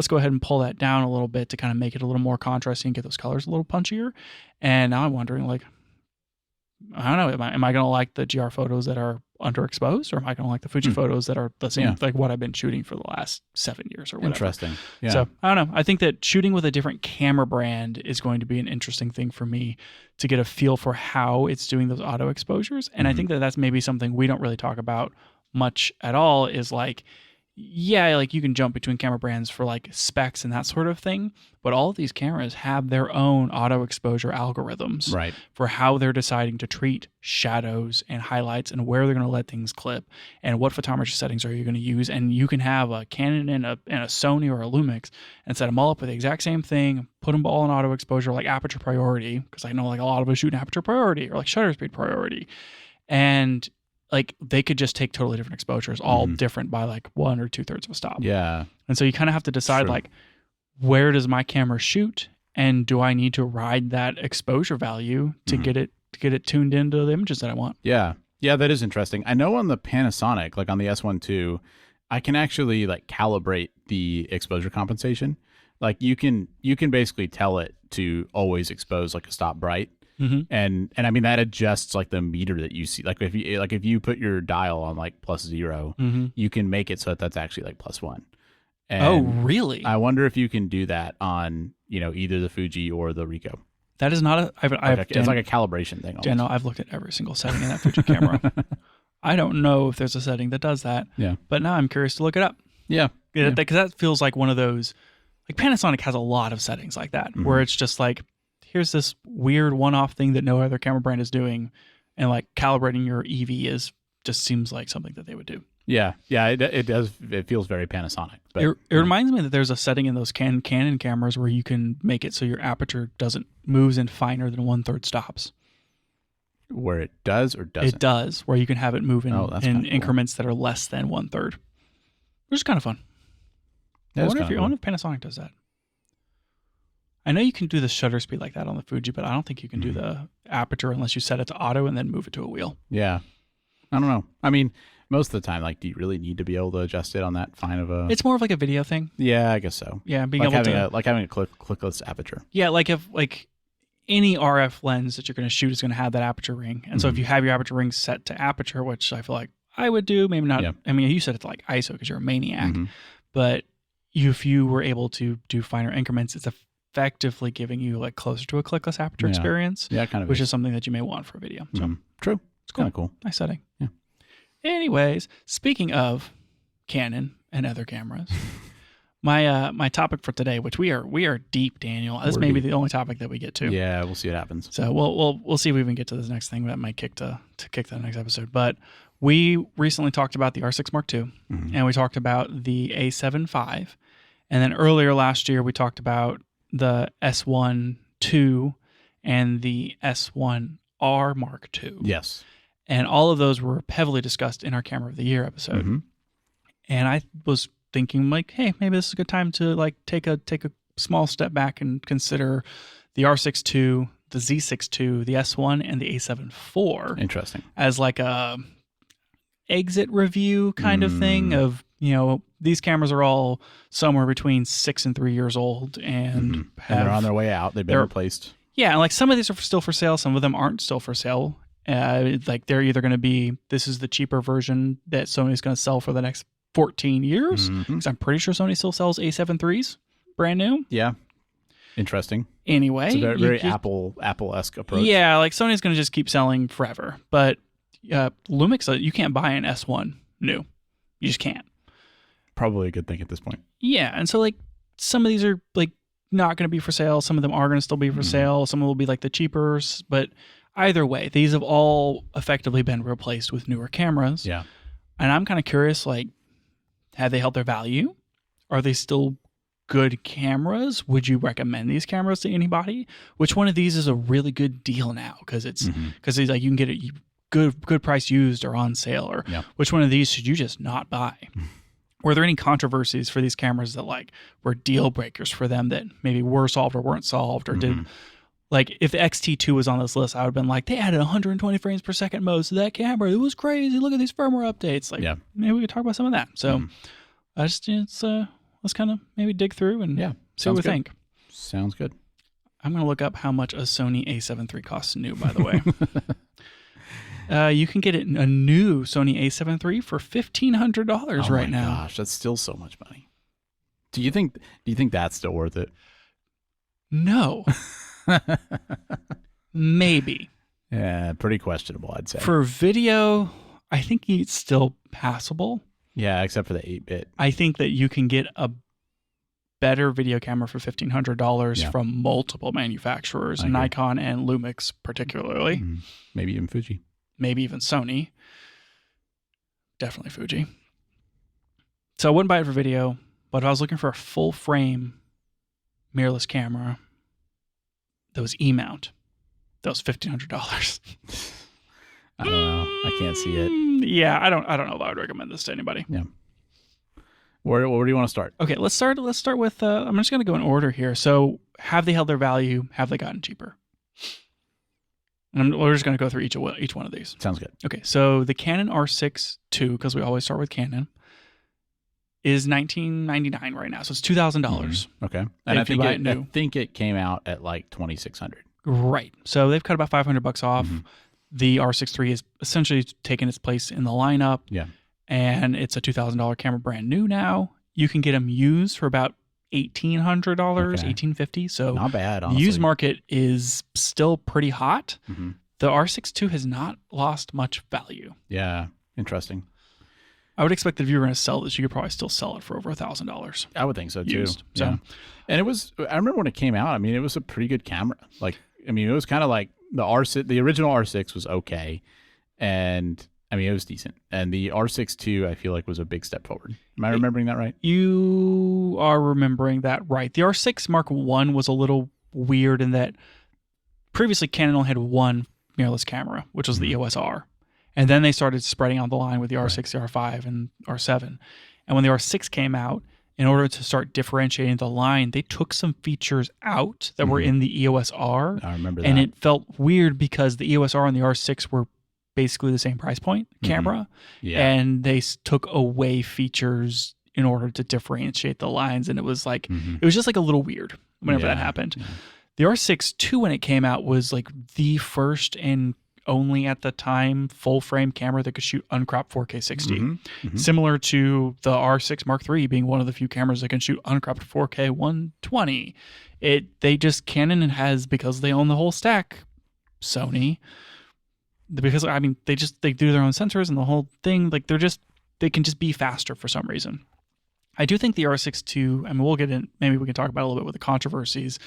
go ahead and pull that down a little bit to kind of make it a little more contrasty and get those colors a little punchier. And now I'm wondering, like, I don't know, am I going to like the GR photos that are underexposed, or am I going to like the Fuji photos that are the same, like what I've been shooting for the last 7 years or whatever? Interesting. Yeah. So I don't know. I think that shooting with a different camera brand is going to be an interesting thing for me to get a feel for how it's doing those auto exposures. And I think that that's maybe something we don't really talk about much at all, is like, yeah, like you can jump between camera brands for like specs and that sort of thing, but all of these cameras have their own auto exposure algorithms for how they're deciding to treat shadows and highlights and where they're going to let things clip and what photometry settings are you going to use. And you can have a Canon and a Sony or a Lumix and set them all up with the exact same thing, put them all in auto exposure, like aperture priority, because I know like a lot of us shoot in aperture priority or like shutter speed priority. And like they could just take totally different exposures, all different by like 1 or 2/3 of a stop. Yeah. And so you kind of have to decide like, where does my camera shoot, and do I need to ride that exposure value to get it tuned into the images that I want? Yeah. Yeah, that is interesting. I know on the Panasonic, like on the S1 II, I can actually like calibrate the exposure compensation. Like you can basically tell it to always expose like a stop bright. And I mean that adjusts like the meter that you see. Like if you put your dial on like +0, you can make it so that that's actually like +1. And oh, really? I wonder if you can do that on either the Fuji or the Ricoh. That is not it's like a calibration thing. Dan, I've looked at every single setting in that Fuji camera. I don't know if there's a setting that does that. Yeah. But now I'm curious to look it up. Yeah. Because that feels like one of those. Like Panasonic has a lot of settings like that where it's just like, here's this weird one-off thing that no other camera brand is doing, and like calibrating your EV just seems like something that they would do. Yeah, it does. It feels very Panasonic. But, it reminds me that there's a setting in those Canon cameras where you can make it so your aperture moves in finer than 1/3 stops. Where it does or doesn't? It does, where you can have it move in increments cool. that are less than 1/3, which is kind of fun. I wonder if Panasonic does that. I know you can do the shutter speed like that on the Fuji, but I don't think you can do the aperture unless you set it to auto and then move it to a wheel. Yeah. I don't know. I mean, most of the time, like, do you really need to be able to adjust it on that fine of a... It's more of like a video thing. Yeah, I guess so. Yeah, being like able to... having a clickless aperture. Yeah, like if any RF lens that you're going to shoot is going to have that aperture ring. And so if you have your aperture ring set to aperture, which I feel like I would do, maybe not. Yeah. I mean, you set it to like ISO because you're a maniac. But if you were able to do finer increments, it's effectively giving you like closer to a clickless aperture experience. Yeah, kind of. Which is something that you may want for a video. So true. It's cool. Kind of cool. Nice setting. Yeah. Anyways, speaking of Canon and other cameras, my topic for today, which we are deep, Daniel. This may be the only topic that we get to. Yeah, we'll see what happens. So we'll see if we even get to this next thing that might kick the next episode. But we recently talked about the R6 Mark II, and we talked about the A7 IV, and then earlier last year we talked about the S1 II and the S1R Mark II. Yes. And all of those were heavily discussed in our Camera of the Year episode. And I was thinking like, hey, maybe this is a good time to like take a small step back and consider the R6 II, the Z6 II, the S1, and the A7 IV. Interesting. As like a exit review kind of thing of, these cameras are all somewhere between 6 and 3 years old and they're on their way out. They've been replaced. Yeah, and like some of these are still for sale. Some of them aren't still for sale. Like they're either going to be, this is the cheaper version that Sony's going to sell for the next 14 years. Because I'm pretty sure Sony still sells A7 IIIs, brand new. Yeah. Interesting. Anyway. It's a very Apple-esque approach. Yeah, like Sony's going to just keep selling forever. But Lumix, you can't buy an S1 new. You just can't. Probably a good thing at this point. Yeah, and so like some of these are like not going to be for sale. Some of them are going to still be for sale. Some will be like the cheaper. But either way, these have all effectively been replaced with newer cameras. Yeah. And I'm kind of curious, like, have they held their value? Are they still good cameras? Would you recommend these cameras to anybody? Which one of these is a really good deal now? Because it's like you can get it good price used or on sale, or which one of these should you just not buy? Were there any controversies for these cameras that like were deal breakers for them that maybe were solved or weren't solved, or did, like if the XT2 was on this list, I would have been like, they added 120 frames per second modes to that camera. It was crazy. Look at these firmware updates. Like maybe we could talk about some of that. So I just, let's kind of maybe dig through and see what we think. Sounds good. I'm going to look up how much a Sony A7 III costs new, by the way. You can get a new Sony A7 III for $1,500 right now. Gosh, that's still so much money. Do you think that's still worth it? No. Maybe. Yeah, pretty questionable, I'd say. For video, I think it's still passable. Yeah, except for the 8-bit. I think that you can get a better video camera for $1,500 from multiple manufacturers, Nikon and Lumix particularly. Maybe even Fuji. Maybe even Sony. Definitely Fuji. So I wouldn't buy it for video, but if I was looking for a full frame mirrorless camera that was E-mount, that was $1,500. I don't know. I can't see it. Yeah, I don't know if I would recommend this to anybody. Yeah. Where do you want to start? Okay, let's start with I'm just going to go in order here. So, have they held their value? Have they gotten cheaper? And we're just going to go through each one of these. Sounds good. Okay, so the Canon R6 II, because we always start with Canon, is $1,999 right now. So it's $2,000. Okay. And I think it came out at like $2,600. Right. So they've cut about $500 off. The R6 III is essentially taking its place in the lineup. Yeah. And it's a $2,000 camera, brand new now. You can get them used for about $1,800, $1,850. So not bad, honestly. The used market is still pretty hot. The R6 II has not lost much value. Yeah. Interesting. I would expect that if you were going to sell this, you could probably still sell it for over $1,000. I would think so too. Used. So, and I remember when it came out, I mean, it was a pretty good camera. Like, I mean, it was kind of like the original R6 was okay. And I mean, it was decent. And the R6 II, I feel like, was a big step forward. Am I remembering that right? You are remembering that right. The R6 Mark I was a little weird in that previously Canon only had one mirrorless camera, which was the EOS R. And then they started spreading out the line with the R6, the R5, and R7. And when the R6 came out, in order to start differentiating the line, they took some features out that were in the EOS R. I remember that. And it felt weird because the EOS R and the R6 were basically the same price point camera. And they took away features in order to differentiate the lines. And it was like, it was just like a little weird whenever that happened. The R6 II, when it came out, was like the first and only at the time full frame camera that could shoot uncropped 4K 60. Similar to the R6 Mark III being one of the few cameras that can shoot uncropped 4K 120. Canon has, because they own the whole stack, Sony, because I mean they do their own sensors and the whole thing, like they can just be faster for some reason. I do think the R6 II, I mean we'll get in, maybe we can talk about it a little bit with the controversies,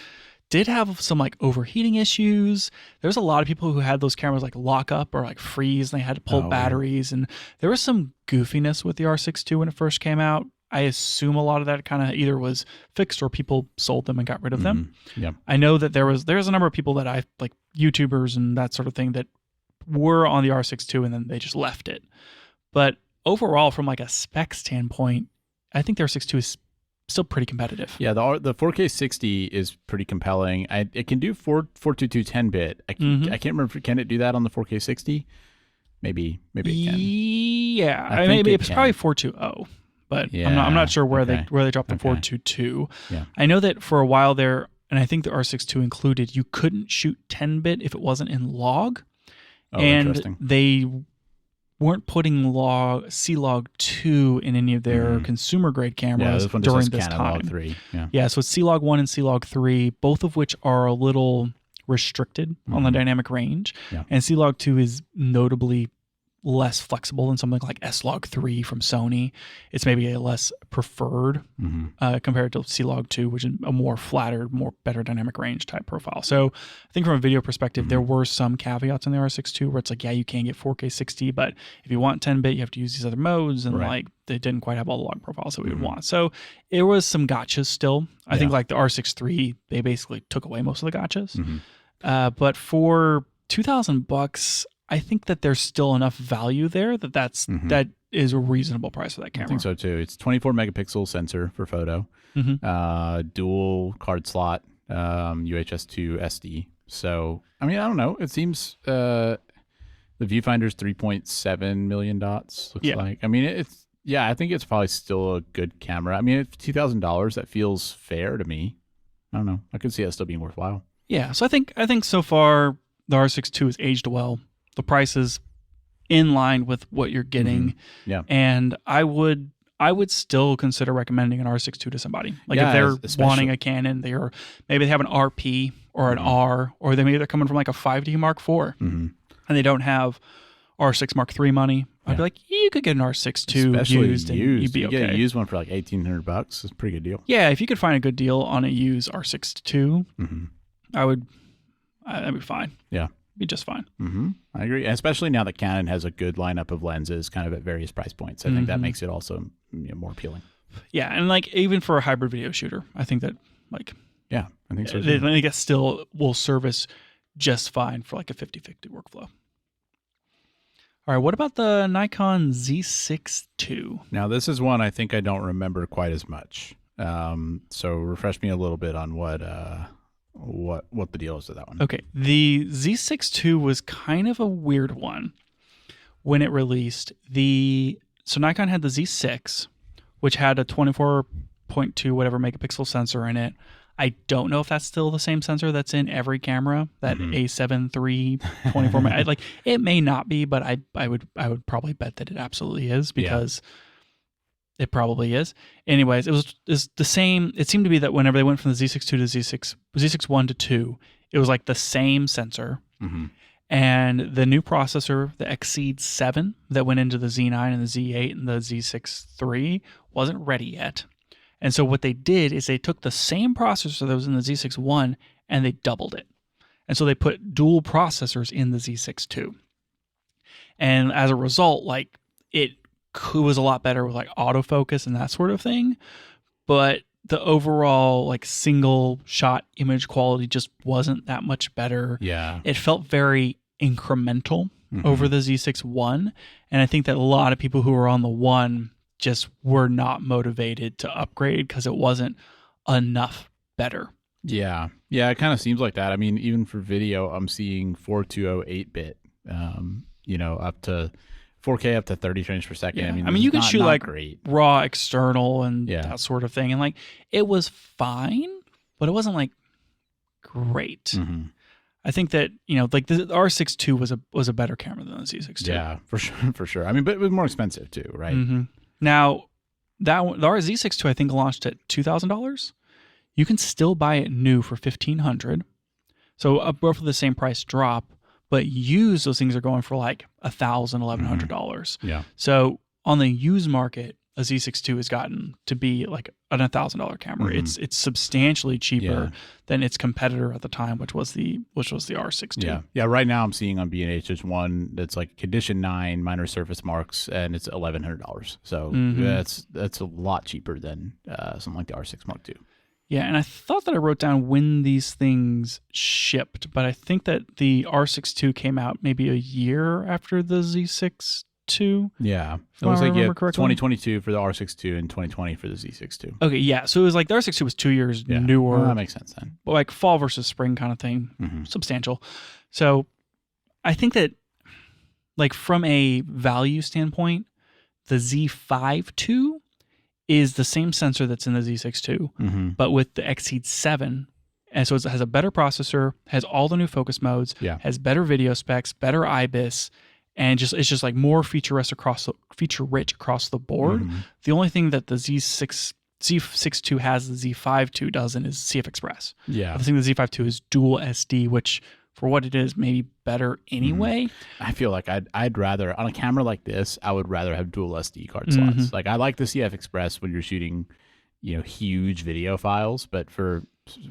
did have some like overheating issues. There's a lot of people who had those cameras like lock up or like freeze and they had to pull batteries. And there was some goofiness with the R6 II when it first came out. I assume a lot of that kind of either was fixed or people sold them and got rid of them. I know that there's a number of people that I like, YouTubers and that sort of thing, that were on the R6 II and then they just left it. But overall, from like a spec standpoint, I think the R6 II is still pretty competitive. Yeah, the 4K 60 is pretty compelling. It can do 422 10-bit. I can't remember. Can it do that on the 4K 60? Maybe it can. Yeah, maybe it's probably 420, but I'm not sure where they dropped the 422. Yeah, I know that for a while there, and I think the R6 II included, you couldn't shoot 10-bit if it wasn't in log. And they weren't putting C-Log 2 in any of their consumer grade cameras during this time. Log 3. Yeah, so it's C-Log 1 and C-Log 3, both of which are a little restricted on the dynamic range. And C-Log 2 is notably less flexible than something like S-Log 3 from Sony. It's maybe a less preferred compared to C-Log 2, which is a more flattered, better dynamic range type profile. So I think from a video perspective, there were some caveats in the R6 II where it's like, yeah, you can get 4K 60, but if you want 10-bit, you have to use these other modes, and like they didn't quite have all the log profiles that we would want. So there was some gotchas still. I think like the R6 III, they basically took away most of the gotchas. But for $2,000, I think that there's still enough value there that is a reasonable price for that camera. I think so too. It's 24 megapixel sensor for photo, dual card slot, UHS 2 SD. So, I mean, I don't know. It seems the viewfinder's 3.7 million dots, looks like. I mean, I think it's probably still a good camera. I mean, at $2,000, that feels fair to me. I don't know. I could see that still being worthwhile. Yeah. So I think so far the R6 II has aged well. The price is in line with what you're getting. Yeah. And I would still consider recommending an R6 II to somebody. Like if they're wanting a Canon, maybe they have an RP or an R, or maybe they're coming from like a 5D Mark IV and they don't have R6 Mark III money. I'd be like, you could get an R6 II especially used and you'd be okay. You get a used one for like $1,800. It's a pretty good deal. Yeah, if you could find a good deal on a used R6 II, that'd be fine. Yeah. Be just fine. I agree. Especially now that Canon has a good lineup of lenses kind of at various price points. I think that makes it also more appealing. Yeah. And like even for a hybrid video shooter, I think that like, yeah, I think so. I think it still will service just fine for like a 50-50 workflow. All right. What about the Nikon Z6 II? Now this is one I think I don't remember quite as much. So refresh me a little bit on what the deal is to that one. Okay. The Z6 II was kind of a weird one when it released. So Nikon had the Z6, which had a 24.2 whatever megapixel sensor in it. I don't know if that's still the same sensor that's in every camera, that A7 III 24 like it may not be, but I would probably bet that it absolutely is because it probably is. Anyways, it was the same. It seemed to be that whenever they went from the Z6 II to Z6 I to 2, it was like the same sensor. And the new processor, the Exceed 7 that went into the Z9 and the Z8 and the Z6 III wasn't ready yet. And so what they did is they took the same processor that was in the Z6 I and they doubled it. And so they put dual processors in the Z6 II. And as a result, like it was a lot better with like autofocus and that sort of thing. But the overall like single shot image quality just wasn't that much better. Yeah. It felt very incremental over the Z6 I. And I think that a lot of people who were on the one just were not motivated to upgrade because it wasn't enough better. Yeah. Yeah, it kind of seems like that. I mean, even for video, I'm seeing 420 8-bit, up to 4K up to 30 frames per second. Yeah. I mean, you can shoot like great. raw external and that sort of thing. And like, it was fine, but it wasn't like great. I think that, like the R6 II was a better camera than the Z6 II. Yeah, for sure. I mean, but it was more expensive too, right? Now, the Z6 II I think launched at $2,000. You can still buy it new for $1,500. So roughly the same price drop, but used those things are going for like $1,000, $1,100. Yeah. So on the used market, a Z6 II has gotten to be like an $1,000 camera. It's substantially cheaper than its competitor at the time, which was the R6 II. Yeah. Right now I'm seeing on B&H there's one that's like condition 9 minor surface marks and it's $1,100. So that's a lot cheaper than something like the R6 Mark II. Yeah, and I thought that I wrote down when these things shipped, but I think that the R6 II came out maybe a year after the Z6 II. Yeah. It looks like 2022 for the R6 II and 2020 for the Z6 II. Okay, yeah. So it was like the R6 II was 2 years newer. Well, that makes sense then. But like fall versus spring kind of thing. Substantial. So I think that like from a value standpoint, the Z5 II is the same sensor that's in the Z6 II, but with the Exceed 7. And so it has a better processor, has all the new focus modes, has better video specs, better IBIS, and it's just like more feature rich across the board. The only thing that the Z6 II has the Z5 II doesn't is CF Express. Yeah. I think the Z5 II is dual SD, which for what it is, maybe better anyway. I feel like I'd rather, on a camera like this, I would rather have dual SD card slots. Like I like the CF Express when you're shooting, huge video files, but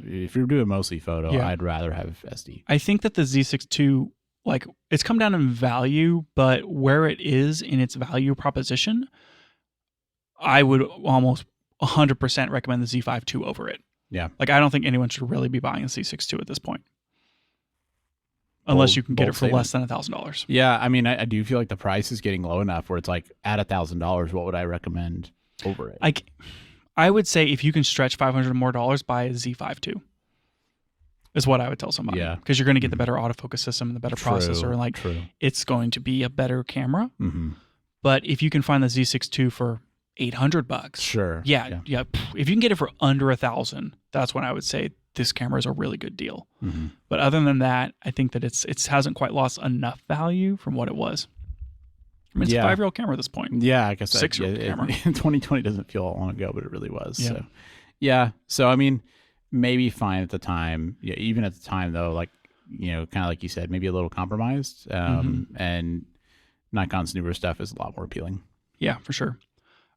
if you're doing mostly photo, I'd rather have SD. I think that the Z6 II, like it's come down in value, but where it is in its value proposition, I would almost 100% recommend the Z5 II over it. Yeah. Like I don't think anyone should really be buying a Z6 II at this point. unless you can get it for less than $1,000. Yeah, I mean, I do feel like the price is getting low enough where it's like at $1,000, what would I recommend over it? I would say if you can stretch $500 more, buy a Z6 II. Is what I would tell somebody. Yeah, because you're going to get the better autofocus system and the better processor, and it's going to be a better camera. But if you can find the Z6 II for $800, sure, yeah. If you can get it for under $1,000, that's when I would say this camera is a really good deal. But other than that, I think that it hasn't quite lost enough value from what it was. I mean, it's a 5-year-old camera at this point. Yeah, I guess 6-year-old camera. 2020 doesn't feel long ago, but it really was. Yeah. So I mean, maybe fine at the time. Yeah, even at the time though, like, kind of like you said, maybe a little compromised. And Nikon's newer stuff is a lot more appealing. Yeah, for sure.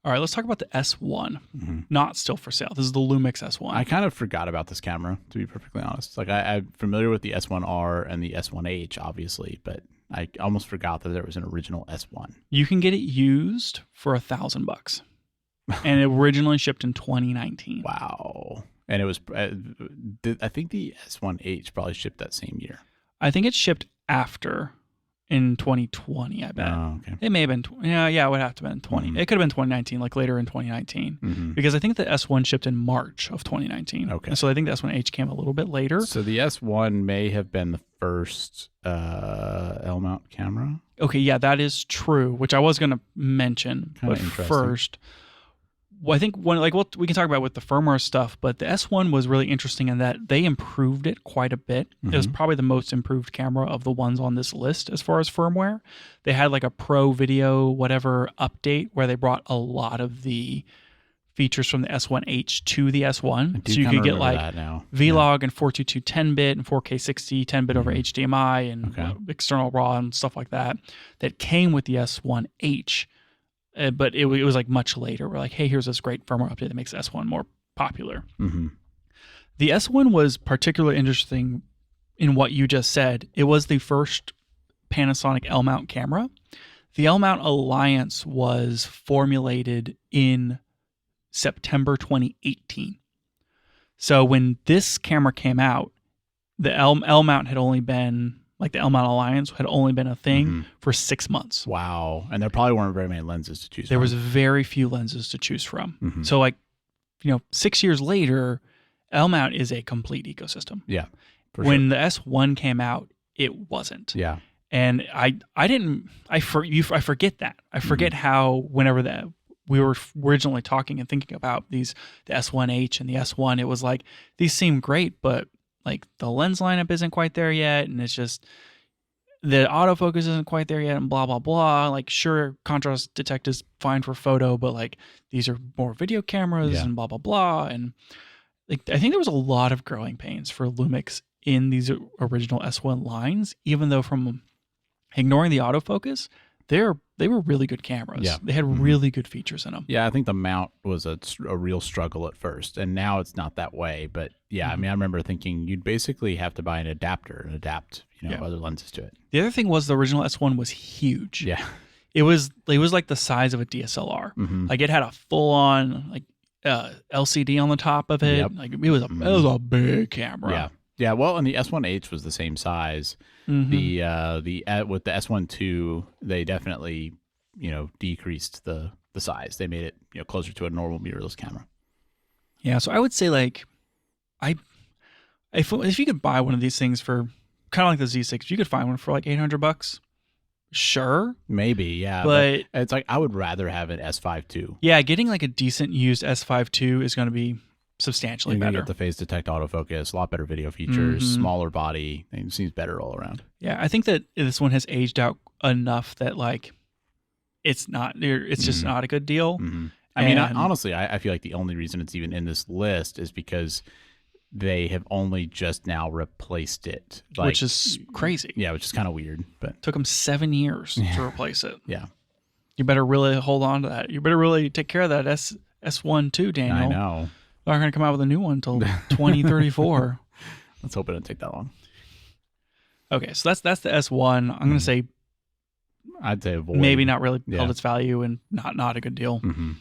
All right, let's talk about the S1. Not still for sale. This is the Lumix S1. I kind of forgot about this camera, to be perfectly honest. Like I'm familiar with the S1R and the S1H, obviously, but I almost forgot that there was an original S1. You can get it used for $1,000, and it originally shipped in 2019. Wow! And it was, I think the S1H probably shipped that same year. I think it shipped after. In 2020, I bet. Oh, okay. It may have been, it would have to have been 20. It could have been 2019, like later in 2019. Because I think the S1 shipped in March of 2019. Okay. And so I think the S1H came a little bit later. So the S1 may have been the first L-mount camera. Okay, yeah, that is true, which I was going to mention. Kinda but interesting. First, I think we can talk about with the firmware stuff, but the S1 was really interesting in that they improved it quite a bit. It was probably the most improved camera of the ones on this list as far as firmware. They had like a pro video whatever update where they brought a lot of the features from the S1H to the S1. So you could get like Vlog and 422 10-bit and 4K 60 10-bit over HDMI and external RAW and stuff like that came with the S1H. But it was like much later. We're like, hey, here's this great firmware update that makes the S1 more popular. The S1 was particularly interesting in what you just said. It was the first Panasonic L-mount camera. The L-mount alliance was formulated in September 2018. So when this camera came out, the L-mount had only been... Like the L-mount Alliance had only been a thing for 6 months. Wow. And there probably weren't very many lenses to choose from. There was very few lenses to choose from. So 6 years later, L-mount is a complete ecosystem. Yeah. When the S1 came out, it wasn't. Yeah. And I forget that. I forget how whenever we were originally talking and thinking about the S1H and the S1, it was like, these seem great, but like the lens lineup isn't quite there yet, and it's just the autofocus isn't quite there yet, and blah blah blah. Like, sure, contrast detect is fine for photo, but like these are more video cameras and blah blah blah. And like I think there was a lot of growing pains for Lumix in these original S1 lines, even though from ignoring the autofocus, they were really good cameras. Yeah. They had really good features in them. Yeah, I think the mount was a real struggle at first, and now it's not that way. But yeah, I mean, I remember thinking you'd basically have to buy an adapter and adapt, other lenses to it. The other thing was the original S1 was huge. Yeah, it was like the size of a DSLR. Like it had a full on LCD on the top of it. Like it was a big camera. Yeah. Well, and the S1H was the same size. With the S1 II, they definitely decreased the size. They made it closer to a normal mirrorless camera. Yeah, so I would say like if you could buy one of these things for kind of like the Z6, if you could find one for like $800, sure, maybe, yeah, but it's like I would rather have an S5 II. Yeah, getting like a decent used S5 II is going to be substantially better. You get the phase detect autofocus, a lot better video features, smaller body. It seems better all around. Yeah, I think that this one has aged out enough that like it's just not a good deal. I mean, honestly, I feel like the only reason it's even in this list is because they have only just now replaced it, which is crazy. Yeah, which is kind of weird. But it took them 7 years to replace it. Yeah, you better really hold on to that. You better really take care of that S1 too, Daniel. I know. They're not going to come out with a new one until 2034. Let's hope it doesn't take that long. Okay, so that's the S1. I'm going to say, I'd say avoid. Maybe not really held its value and not a good deal. Mm-hmm.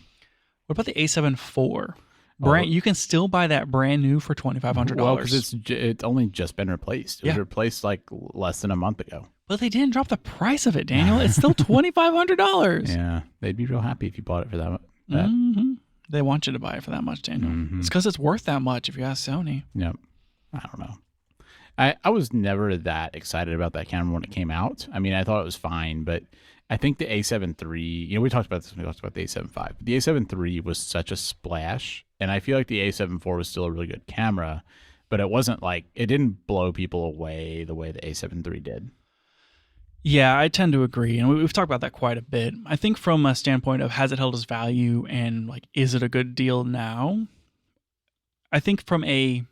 What about the A7 IV? You can still buy that brand new for $2,500. Well, because it's only just been replaced. It was replaced like less than a month ago. But they didn't drop the price of it, Daniel. It's still $2,500. Yeah, they'd be real happy if you bought it for that. Mm-hmm. They want you to buy it for that much, Daniel. Mm-hmm. It's because it's worth that much if you ask Sony. Yep. I don't know. I was never that excited about that camera when it came out. I mean, I thought it was fine, but I think the A7 III, we talked about this when we talked about the A7 V, but the A7 III was such a splash, and I feel like the A7 IV was still a really good camera, but it wasn't like, it didn't blow people away the way the A7 III did. Yeah, I tend to agree, and we've talked about that quite a bit. I think from a standpoint of has it held its value and like is it a good deal now? I think from a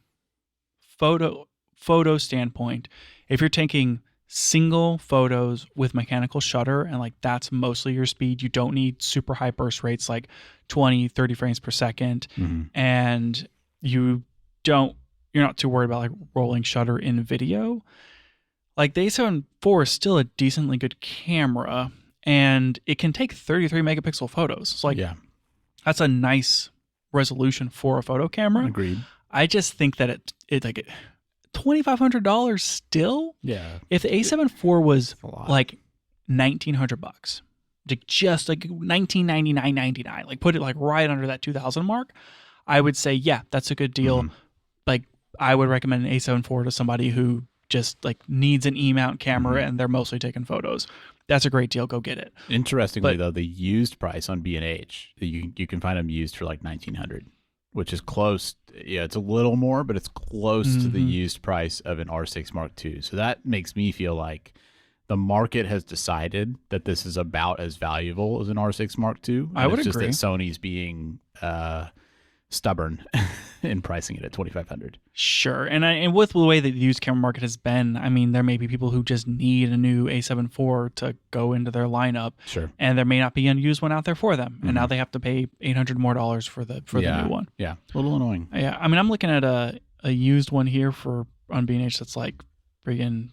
photo standpoint, if you're taking single photos with mechanical shutter and like that's mostly your speed, you don't need super high burst rates like 20, 30 frames per second, and you're not too worried about like rolling shutter in video. Like the A7 IV is still a decently good camera, and it can take 33 megapixel photos. So like, that's a nice resolution for a photo camera. Agreed. I just think that it like $2,500 still. Yeah. If the A7 IV was like $1,900, like just like $1999.99, like put it like right under that 2,000 mark, I would say that's a good deal. Like I would recommend an A7 IV to somebody who just like needs an E-mount camera and they're mostly taking photos. That's a great deal. Go get it. Interestingly, though, the used price on B&H, you can find them used for like $1,900, which is close. Yeah, it's a little more, but it's close to the used price of an R6 Mark II. So that makes me feel like the market has decided that this is about as valuable as an R6 Mark II. I would agree. Just that Sony's being stubborn in pricing it at $2,500. Sure. And with the way that the used camera market has been, I mean, there may be people who just need a new A7 IV to go into their lineup. Sure. And there may not be a used one out there for them. And now they have to pay $800 more for the new one. Yeah. A little annoying. Yeah. I mean, I'm looking at a used one here on B&H that's like friggin'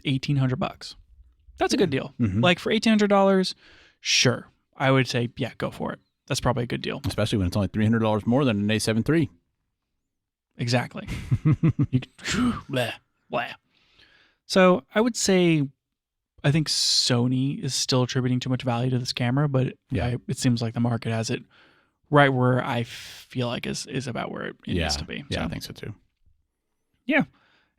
$1,800. That's a good deal. Like for $1,800, sure. I would say, go for it. That's probably a good deal. Especially when it's only $300 more than an A7 III. Exactly. Blah, blah. So I would say I think Sony is still attributing too much value to this camera, but it seems like the market has it right where I feel like is about where it needs to be. Yeah, so. I think so too. Yeah.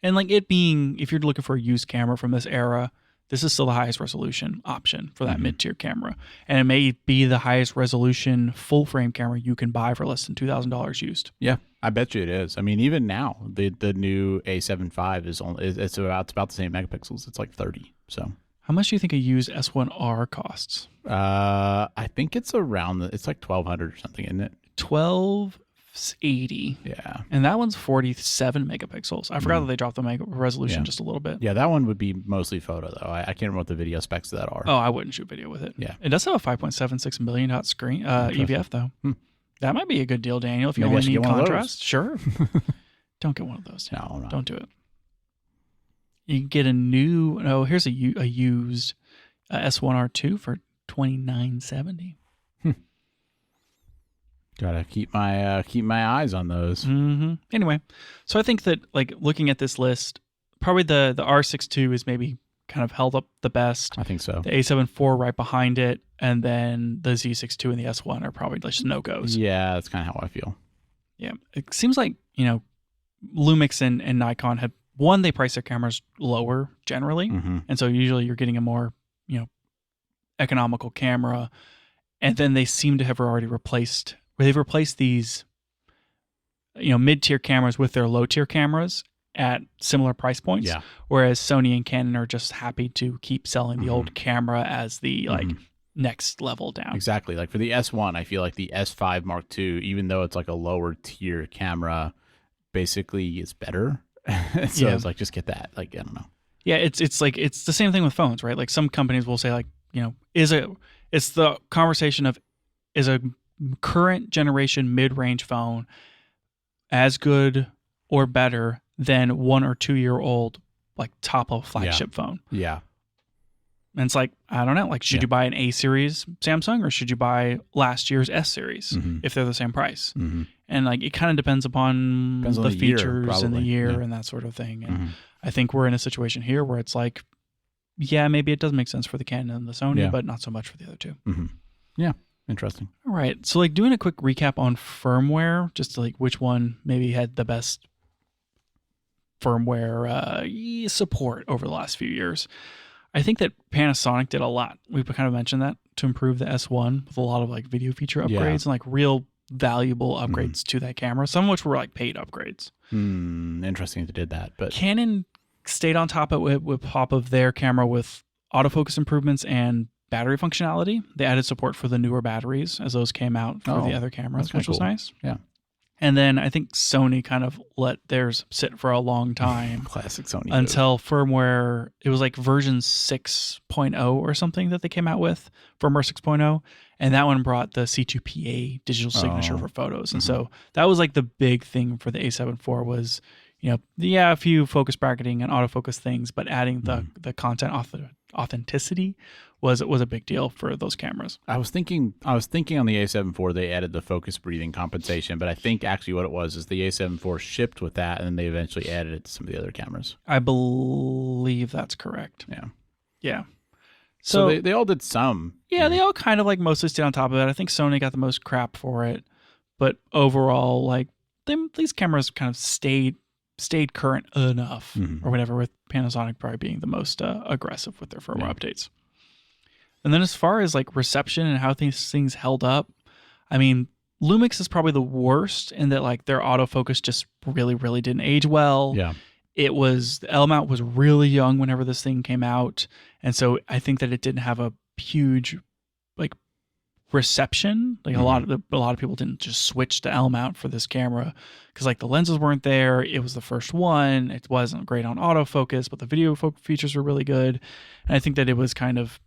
And like it being, if you're looking for a used camera from this era, this is still the highest resolution option for that mid-tier camera. And it may be the highest resolution full-frame camera you can buy for less than $2,000 used. Yeah, I bet you it is. I mean, even now, the new A7 V it's about the same megapixels. It's like 30. So how much do you think a used S1R costs? I think it's it's like $1,200 or something, isn't it? $1,280. Yeah. And that one's 47 megapixels. I forgot that they dropped the resolution just a little bit. Yeah, that one would be mostly photo, though. I can't remember what the video specs of that are. Oh, I wouldn't shoot video with it. Yeah. It does have a 5.76 million dot screen EVF, though. That might be a good deal, Daniel, if you only need contrast. Sure. Don't get one of those. No. Don't do it. You can get here's a used S1R II for $2,970. Gotta keep my eyes on those. Anyway, so I think that like looking at this list, probably the R6 II is maybe kind of held up the best. I think so. The A7 IV right behind it, and then the Z6 II and the S1 are probably just no-goes. Yeah, that's kind of how I feel. Yeah, it seems like Lumix and Nikon had they price their cameras lower generally, and so usually you're getting a more economical camera, and then they seem to have already replaced. Where they've replaced these, mid-tier cameras with their low-tier cameras at similar price points. Yeah. Whereas Sony and Canon are just happy to keep selling the old camera as the next level down. Exactly. Like for the S1, I feel like the S5 Mark II, even though it's like a lower-tier camera, basically is better. So it's like, just get that. Like, I don't know. Yeah, it's like it's the same thing with phones, right? Like some companies will say like, it's the conversation of is a current generation mid-range phone as good or better than 1 or 2 year old like top of flagship phone. Yeah. And it's like, I don't know, like, should you buy an A series Samsung or should you buy last year's S series if they're the same price? And like, it kind of depends upon the features and the year and that sort of thing. And I think we're in a situation here where it's like, yeah, maybe it does make sense for the Canon and the Sony, but not so much for the other two. Yeah. Interesting. All right. So like doing a quick recap on firmware, just to like which one maybe had the best firmware support over the last few years. I think that Panasonic did a lot. We've kind of mentioned that to improve the S1 with a lot of like video feature upgrades and like real valuable upgrades to that camera, some of which were like paid upgrades. Interesting they did that. But Canon stayed on top of it with top of their camera with autofocus improvements and battery functionality. They added support for the newer batteries as those came out for the other cameras, which was nice. Yeah. And then I think Sony kind of let theirs sit for a long time. Classic Sony. Until firmware, it was like version 6.0 or something that they came out with, firmware 6.0. And that one brought the C2PA digital signature for photos. And so that was like the big thing for the A7 IV was, you know, a few focus bracketing and autofocus things, but adding the content authenticity was a big deal for those cameras. I was thinking on the A7 IV they added the focus breathing compensation, but I think actually what it was is the A7 IV shipped with that, and then they eventually added it to some of the other cameras. I believe that's correct. Yeah. So they all did some. Yeah, they all kind of like mostly stayed on top of it. I think Sony got the most crap for it, but overall, like these cameras kind of stayed current enough or whatever, with Panasonic probably being the most aggressive with their firmware updates. And then as far as like reception and how these things held up, I mean, Lumix is probably the worst in that like their autofocus just really, really didn't age well. Yeah. The L mount was really young whenever this thing came out. And so I think that it didn't have a huge like reception. Like a lot of people didn't just switch to L mount for this camera because like the lenses weren't there. It was the first one. It wasn't great on autofocus, but the video features were really good. And I think that it was kind of,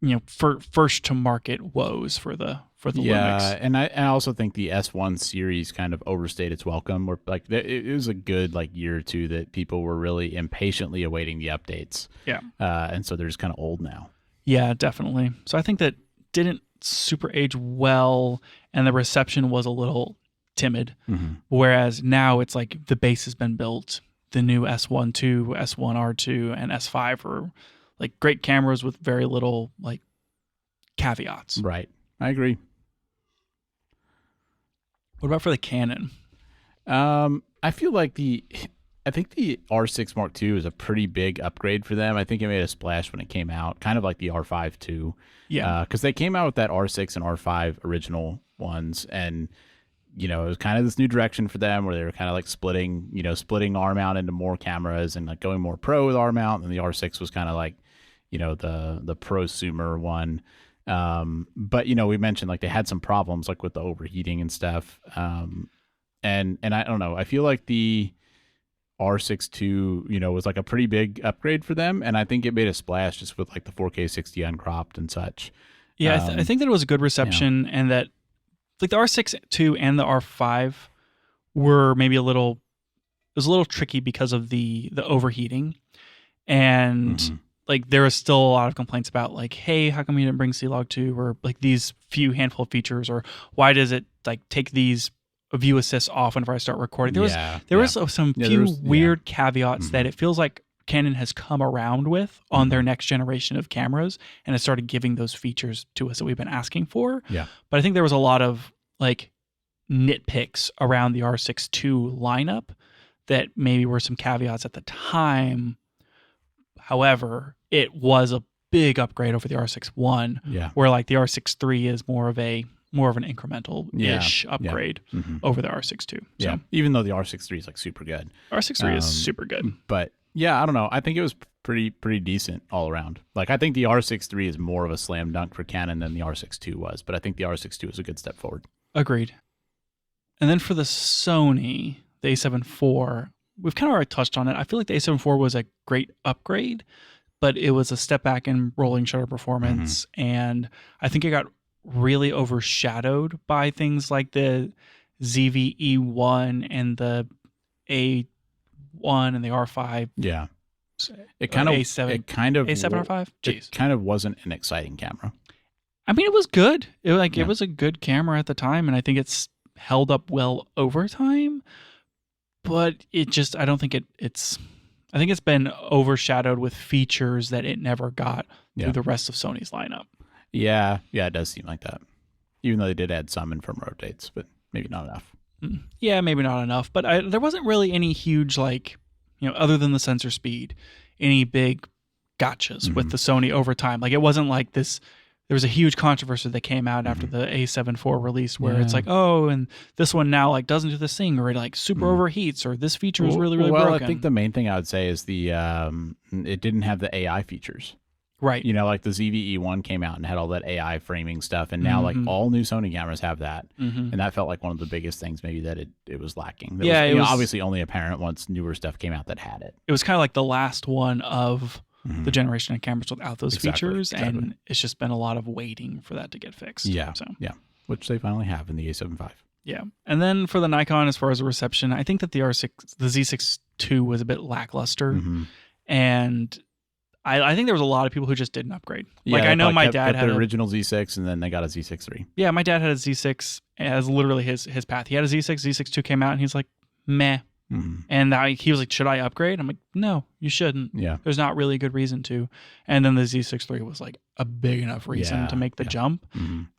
you know, first to market woes for the Lumix. And I also think the S1 series kind of overstayed its welcome. Where like it was a good like year or two that people were really impatiently awaiting the updates. Yeah. And so they're just kind of old now. Yeah, definitely. So I think that didn't super age well, and the reception was a little timid. Whereas now it's like the base has been built. The new S1 II, S1 R2, and S5 are like great cameras with very little like caveats. Right. I agree. What about for the Canon? I feel like I think the R6 Mark II is a pretty big upgrade for them. I think it made a splash when it came out, kind of like the R5 II. Yeah. Because they came out with that R6 and R5 original ones, and you know, it was kind of this new direction for them where they were kind of like splitting R mount into more cameras and like going more pro with R mount, and the R6 was kind of like, you know, the prosumer one. But you know, we mentioned like they had some problems like with the overheating and stuff. And I don't know, I feel like the R6 II, you know, was like a pretty big upgrade for them, and I think it made a splash just with like the 4K 60 uncropped and such. Yeah, I think that it was a good reception, and that like the R6 II and the R5 were maybe a little tricky because of the overheating, and like there was still a lot of complaints about like, hey, how come you didn't bring C-Log 2, or like these few handful of features, or why does it like take these view assist off whenever I start recording. There was some few weird caveats that it feels like Canon has come around with on their next generation of cameras, and has started giving those features to us that we've been asking for. Yeah. But I think there was a lot of like nitpicks around the R6 II lineup that maybe were some caveats at the time. However, it was a big upgrade over the R6 I, where like the R6 III is more of an incremental-ish upgrade over the R6 II. So, even though the R6 III is like super good. R6 III is super good. But yeah, I don't know. I think it was pretty decent all around. Like I think the R6 III is more of a slam dunk for Canon than the R6 II was, but I think the R6 II is a good step forward. Agreed. And then for the Sony, the A7 IV, we've kind of already touched on it. I feel like the A7 IV was a great upgrade, but it was a step back in rolling shutter performance, and I think it got really overshadowed by things like the ZV-E1 and the A1 and the R5. Yeah. It kind of A7 R5. Jeez, it kind of wasn't an exciting camera. I mean, it was good. It was a good camera at the time, and I think it's held up well over time. But it just, I don't think it's. I think it's been overshadowed with features that it never got through the rest of Sony's lineup. Yeah, it does seem like that. Even though they did add some in firmware updates, but maybe not enough. Yeah, maybe not enough. But there wasn't really any huge, like, other than the sensor speed, any big gotchas with the Sony over time. Like, it wasn't like this. There was a huge controversy that came out after the A7 IV release where it's like, oh, and this one now like doesn't do this thing, or it like super overheats, or this feature is really broken. I think the main thing I would say is it didn't have the AI features. Right. Like the ZVE1 came out and had all that AI framing stuff, and now like all new Sony cameras have that, and that felt like one of the biggest things maybe that it was lacking. It was obviously only apparent once newer stuff came out that had it. It was kind of like the last one of the generation of cameras without those features, and it's just been a lot of waiting for that to get fixed. Yeah, which they finally have in the A7 V. Yeah, and then for the Nikon, as far as the reception, I think that the Z6 II was a bit lackluster, and I think there was a lot of people who just didn't upgrade. Yeah, like I know my dad had the original Z6, and then they got a Z6 III. Yeah, my dad had a Z6 as literally his path. He had a Z6. Z6 II came out, and he's like, meh. And he was like, should I upgrade? I'm like, no, you shouldn't. Yeah. There's not really a good reason to. And then the Z6 III was like a big enough reason to make the jump.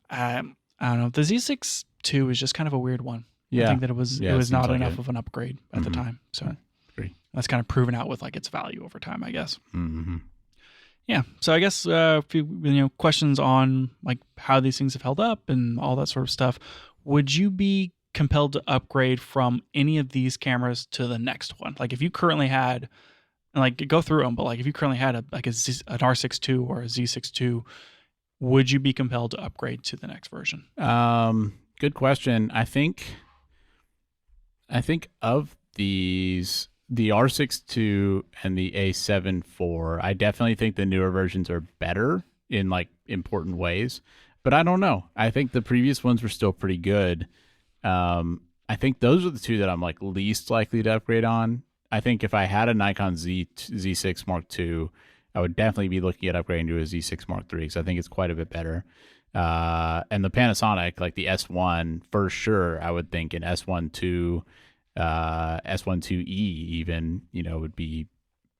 I don't know. The Z6 II is just kind of a weird one. Yeah. I think that it was not enough of an upgrade at the time. So that's kind of proven out with like its value over time, I guess. Yeah. So I guess if you questions on like how these things have held up and all that sort of stuff, would you be compelled to upgrade from any of these cameras to the next one? Like if you currently had, and like go through them, but like if you currently had an R6 II or a Z6 II, would you be compelled to upgrade to the next version? Good question. I think of these, the R6 II and the A7 IV, I definitely think the newer versions are better in like important ways, but I don't know. I think the previous ones were still pretty good. I think those are the two that I'm like least likely to upgrade on. I think if I had a Nikon Z6 Mark II, I would definitely be looking at upgrading to a Z6 Mark III because I think it's quite a bit better. And the Panasonic, like the S1, for sure, I would think an S1 II, S1 IIe even, would be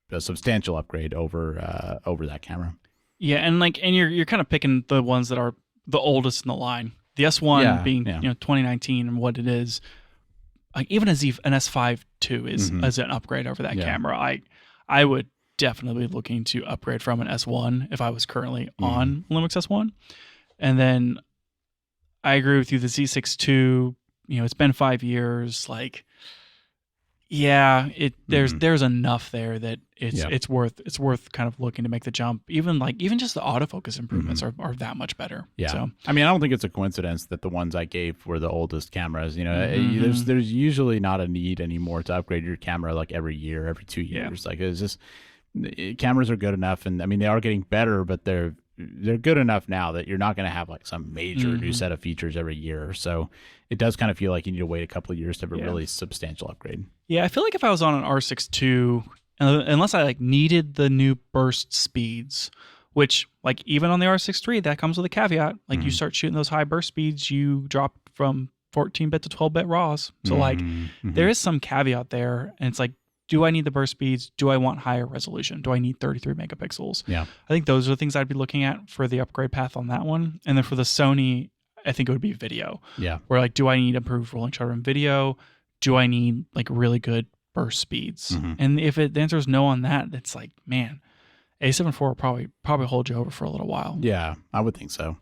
a substantial upgrade over that camera. Yeah, and you're kind of picking the ones that are the oldest in the line. The S1 being 2019 and what it is, like even an S5 II is an upgrade over that camera. I would definitely be looking to upgrade from an S1 if I was currently on Lumix S1. And then I agree with you. The Z6 II, it's been 5 years. Like, yeah, there's enough there that it's worth kind of looking to make the jump. Even just the autofocus improvements are that much better. Yeah. So I mean, I don't think it's a coincidence that the ones I gave were the oldest cameras. There's usually not a need anymore to upgrade your camera like every year, every 2 years. Like it's just cameras are good enough, and I mean they are getting better, but they're good enough now that you're not going to have like some major new set of features every year. So it does kind of feel like you need to wait a couple of years to have a really substantial upgrade. Yeah, I feel like if I was on an R6 II, unless I like needed the new burst speeds, which like even on the R6 III, that comes with a caveat. Like you start shooting those high burst speeds, you drop from 14-bit to 12-bit RAWs. So there is some caveat there, and it's like, do I need the burst speeds? Do I want higher resolution? Do I need 33 megapixels? Yeah. I think those are the things I'd be looking at for the upgrade path on that one. And then for the Sony, I think it would be video. Yeah. Where like, do I need improved rolling shutter in video? Do I need like really good burst speeds? And if the answer is no on that, it's like, man, A7 IV will probably hold you over for a little while. Yeah, I would think so.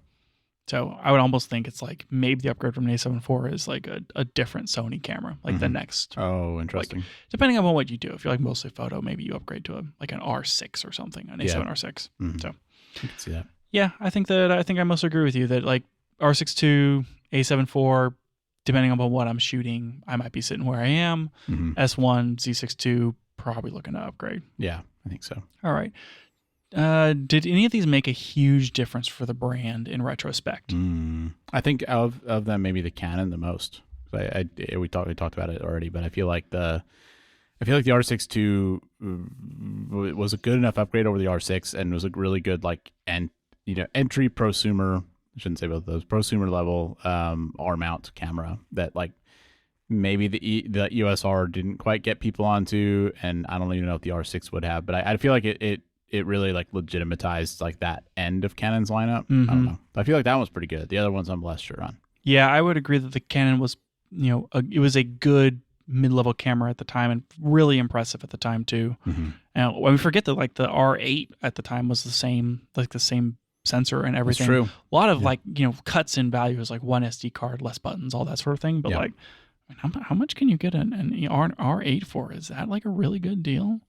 So I would almost think it's like maybe the upgrade from an A7 IV is like a different Sony camera, like the next. Oh, interesting. Like, depending on what you do. If you're like mostly photo, maybe you upgrade to an R6 or something, an A7 R6. So I can see that. Yeah, I think I most agree with you that like R6 II, A7 IV, depending on what I'm shooting, I might be sitting where I am. S1, Z6 II, probably looking to upgrade. Yeah, I think so. All right. Did any of these make a huge difference for the brand in retrospect? I think of them, maybe the Canon the most. We talked about it already, but I feel like I feel like the R6 II was a good enough upgrade over the R6 and was a really good entry prosumer. I shouldn't say both of those, prosumer level R mount camera that like maybe the EOS R didn't quite get people onto, and I don't even know if the R6 would have, but I feel like it really like legitimatized like that end of Canon's lineup. I don't know. I feel like that one's pretty good. The other ones I'm less sure on. Yeah, I would agree that the Canon was, it was a good mid-level camera at the time and really impressive at the time too. And when we forget that like the R8 at the time was the same sensor and everything. That's true. A lot of cuts in values, like one SD card, less buttons, all that sort of thing. But like, how much can you get an R8 for? Is that like a really good deal?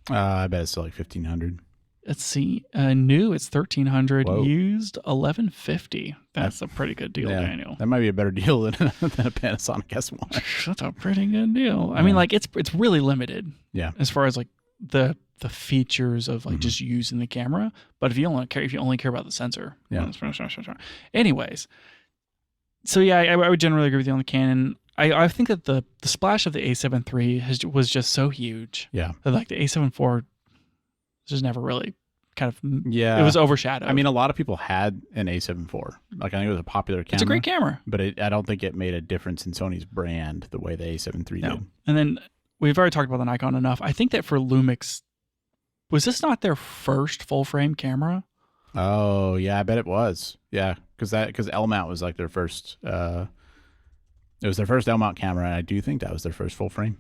I bet it's still like $1,500. Let's see. New, it's $1,300. Whoa. Used, $1,150. That's a pretty good deal, Daniel. That might be a better deal than a Panasonic S1. That's a pretty good deal. I mean, like it's really limited. Yeah. As far as like the features of like just using the camera, but if you only care about the sensor. Yeah. Anyways, so yeah, I would generally agree with you on the Canon. I think that the splash of the A7 III was just so huge. Yeah. That like the A7 IV just never really kind of it was overshadowed. I mean, a lot of people had an A7 IV. Like I think it was a popular camera. It's a great camera, but I don't think it made a difference in Sony's brand the way the A7 III did. And then we've already talked about the Nikon enough. I think that for Lumix, was this not their first full frame camera? Oh yeah, I bet it was. Yeah, because L mount was like their first. It was their first L mount camera, and I do think that was their first full frame.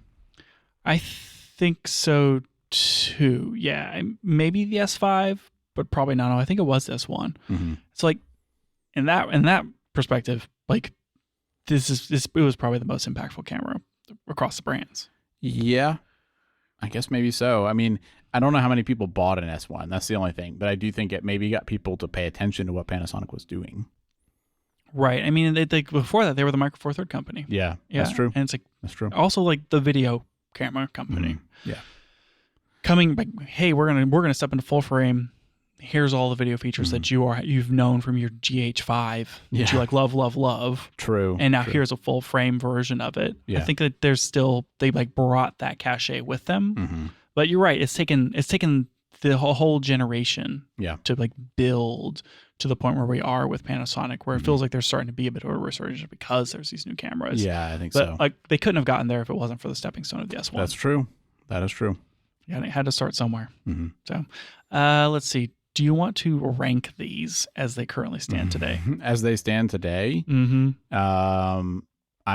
I think so too. Yeah, maybe the S5, but probably not. No, I think it was the S1. It's like in that perspective, like it was probably the most impactful camera across the brands. Yeah, I guess maybe so. I mean, I don't know how many people bought an S1. That's the only thing. But I do think it maybe got people to pay attention to what Panasonic was doing. Right. I mean, before that, they were the Micro Four Third company. Yeah, that's true. And it's like that's true. Also, like the video camera company. Yeah. Coming like, hey, we're gonna step into full frame. Here's all the video features that you've known from your GH5 that you like love. True. And now here's a full frame version of it. Yeah. I think that they like brought that cachet with them. But you're right. It's taken the whole generation to like build to the point where we are with Panasonic, where it feels like there's starting to be a bit of a resurgence because there's these new cameras. Yeah, I think but, so. Like they couldn't have gotten there if it wasn't for the stepping stone of the S1. That's true. That is true. Yeah, it had to start somewhere. So let's see. Do you want to rank these as they currently stand today? As they stand today, I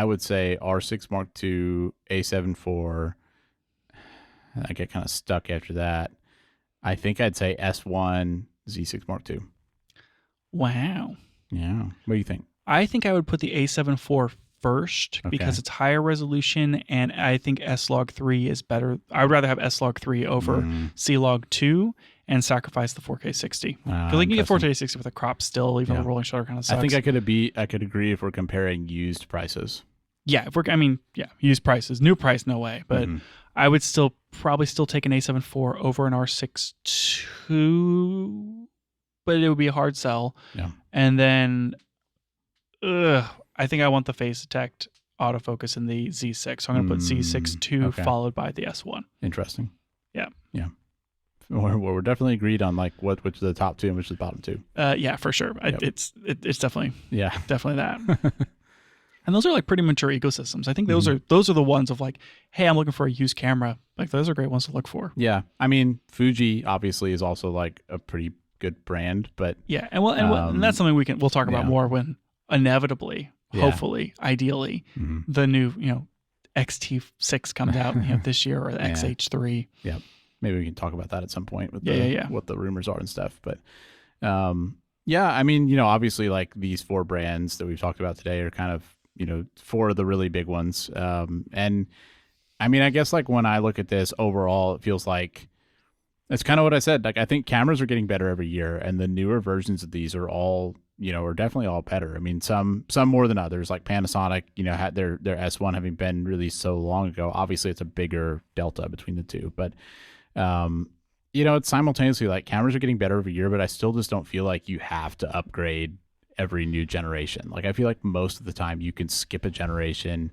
would say R6 Mark II, A7 IV. I get kind of stuck after that. I think I'd say S1, Z6 Mark II. Wow. Yeah. What do you think? I think I would put the A7 IV first because it's higher resolution, and I think S-Log3 is better. I would rather have S-Log3 over C-Log 2 and sacrifice the 4K 60. Because you can get 4K 60 with a crop still, even a rolling shutter kind of sucks. I think I could agree if we're comparing used prices. Yeah, used prices. New price, no way. But I would probably still take an A7 IV over an R6 II, but it would be a hard sell. Yeah. And then I think I want the phase detect autofocus in the Z6. So I'm going to put Z6 II followed by the S1. Interesting. Yeah. Yeah. We're definitely agreed on like which are the top two and which is the bottom two. Yeah, for sure. Yep. It's definitely definitely that. And those are like pretty mature ecosystems. I think those are the ones of like, hey, I'm looking for a used camera. Like those are great ones to look for. Yeah, I mean, Fuji obviously is also like a pretty good brand, but yeah, and that's something we'll talk about more when inevitably, hopefully, ideally, the new XT6 comes out this year, or the XH3. Yeah, maybe we can talk about that at some point with what the rumors are and stuff. But yeah, I mean, obviously, like these four brands that we've talked about today are kind of four of the really big ones. And I mean, I guess like when I look at this overall, it feels like it's kind of what I said. Like I think cameras are getting better every year, and the newer versions of these are all are definitely all better. I mean, some more than others. Like Panasonic, had their S1 having been released so long ago. Obviously, it's a bigger delta between the two, but it's simultaneously like cameras are getting better every year, but I still just don't feel like you have to upgrade every new generation. Like I feel like most of the time you can skip a generation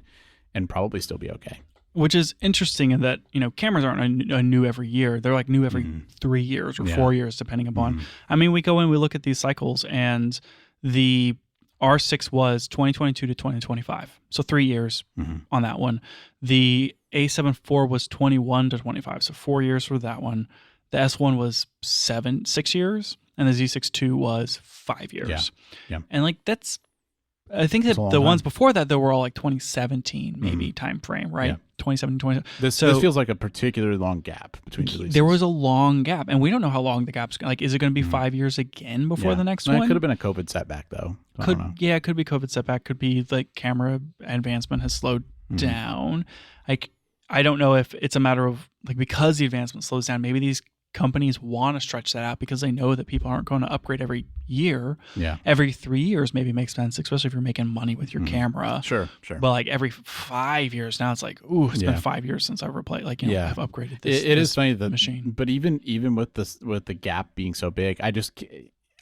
and probably still be okay. Which is interesting in that, cameras aren't a new every year. They're like new every 3 years or 4 years, depending upon. I mean, we go in, we look at these cycles, and the R6 was 2022 to 2025. So 3 years on that one. The A7 IV was 21 to 25. So 4 years for that one. The S1 was 6 years. And the Z6 II was 5 years. Yeah. And like I think that the ones before that, they were all like 2017 maybe time frame, right? Yeah. 2017, 20. This feels like a particularly long gap between releases. There was a long gap, and we don't know how long the gap's like. Is it going to be 5 years again before the next one? It could have been a COVID setback though. It could be COVID setback. Could be like camera advancement has slowed down. Like I don't know if it's a matter of like because the advancement slows down. Maybe these companies want to stretch that out because they know that people aren't going to upgrade every year. Yeah. Every 3 years maybe makes sense, especially if you're making money with your camera. Sure. But like every 5 years now, it's like, it's been 5 years since I've replayed. Like, I've upgraded this. It is funny that machine. But even with the gap being so big,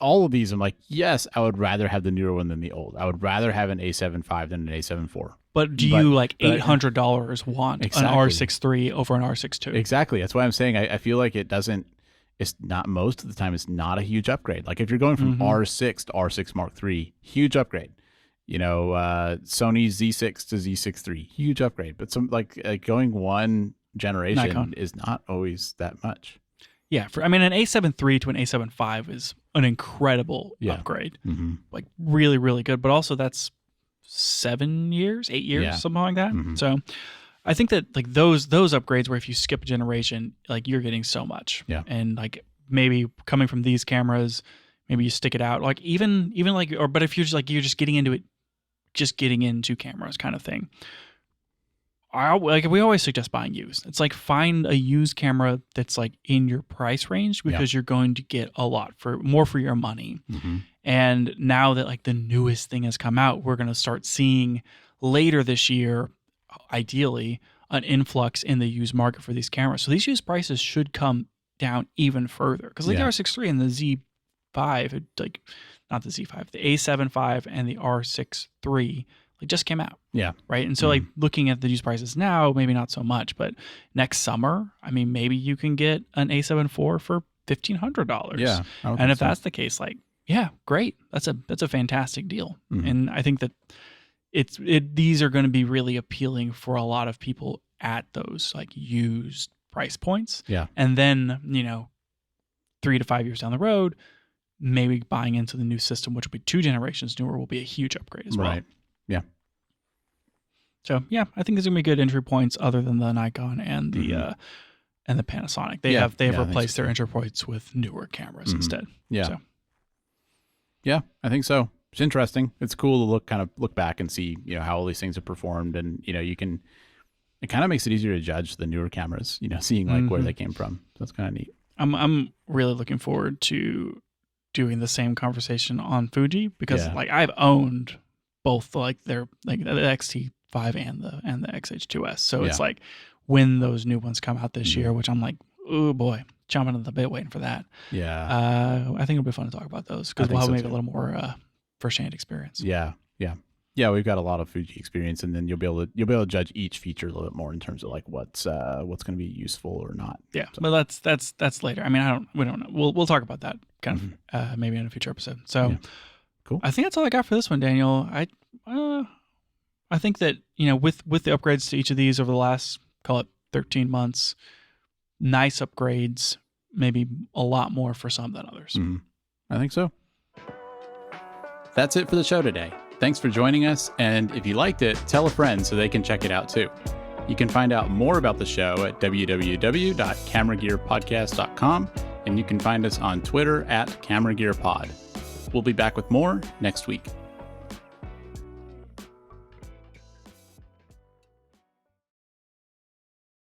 all of these, I'm like, yes, I would rather have the newer one than the old. I would rather have an A7 V than an A7 IV. But do you like $800 want an R6 III over an R6 II? Exactly. That's why I'm saying I feel like it's not, most of the time, it's not a huge upgrade. Like if you're going from R6 to R6 Mark III, huge upgrade. Sony Z6 to Z6 III, huge upgrade. But some like going one generation Nikon is not always that much. Yeah. An A7 III to an A7 V is an incredible upgrade. Like really, really good. But also that's 7 years, 8 years, something like that. So I think that like those upgrades where if you skip a generation, like you're getting so much. Yeah. And like maybe coming from these cameras, maybe you stick it out. Like even like, but if you're just like, you're just getting into it, just getting into cameras kind of thing. We always suggest buying used. It's like find a used camera that's like in your price range because you're going to get a lot more for your money. And now that like the newest thing has come out, we're going to start seeing later this year, ideally, an influx in the used market for these cameras. So these used prices should come down even further because like the R6 III and the Z5, like not the Z5, the A7 V and the R6 III. Like just came out. Yeah. Right. And so like looking at the used prices now, maybe not so much, but next summer, maybe you can get an A7 IV for $1,500. Yeah. And if that's the case, like, yeah, great. That's a fantastic deal. And I think that these are going to be really appealing for a lot of people at those like used price points. Yeah. And then, 3 to 5 years down the road, maybe buying into the new system, which will be 2 generations newer, will be a huge upgrade as well. Right. Yeah. So yeah, I think there's gonna be good entry points other than the Nikon and the Panasonic. They have replaced their entry points with newer cameras instead. Yeah. So. Yeah, I think so. It's interesting. It's cool to look back and see, how all these things have performed, and it kind of makes it easier to judge the newer cameras, seeing like where they came from. So that's kind of neat. I'm really looking forward to doing the same conversation on Fuji because like I've owned both like their like the XT5 and the XH2S. So it's like when those new ones come out this year, which I'm like, oh boy, chomping at the bit waiting for that. Yeah. I think it'll be fun to talk about those because we'll have maybe a little more first-hand experience. Yeah. Yeah, we've got a lot of Fuji experience, and then you'll be able to judge each feature a little bit more in terms of like what's going to be useful or not. Yeah, so. But that's later. We don't know. We'll talk about that kind of maybe in a future episode. So. Cool. I think that's all I got for this one, Daniel. I think that with the upgrades to each of these over the last, call it 13 months, nice upgrades, maybe a lot more for some than others. I think so. That's it for the show today. Thanks for joining us, and if you liked it, tell a friend so they can check it out too. You can find out more about the show at www.cameragearpodcast.com, and you can find us on Twitter @CameraGearPod. We'll be back with more next week.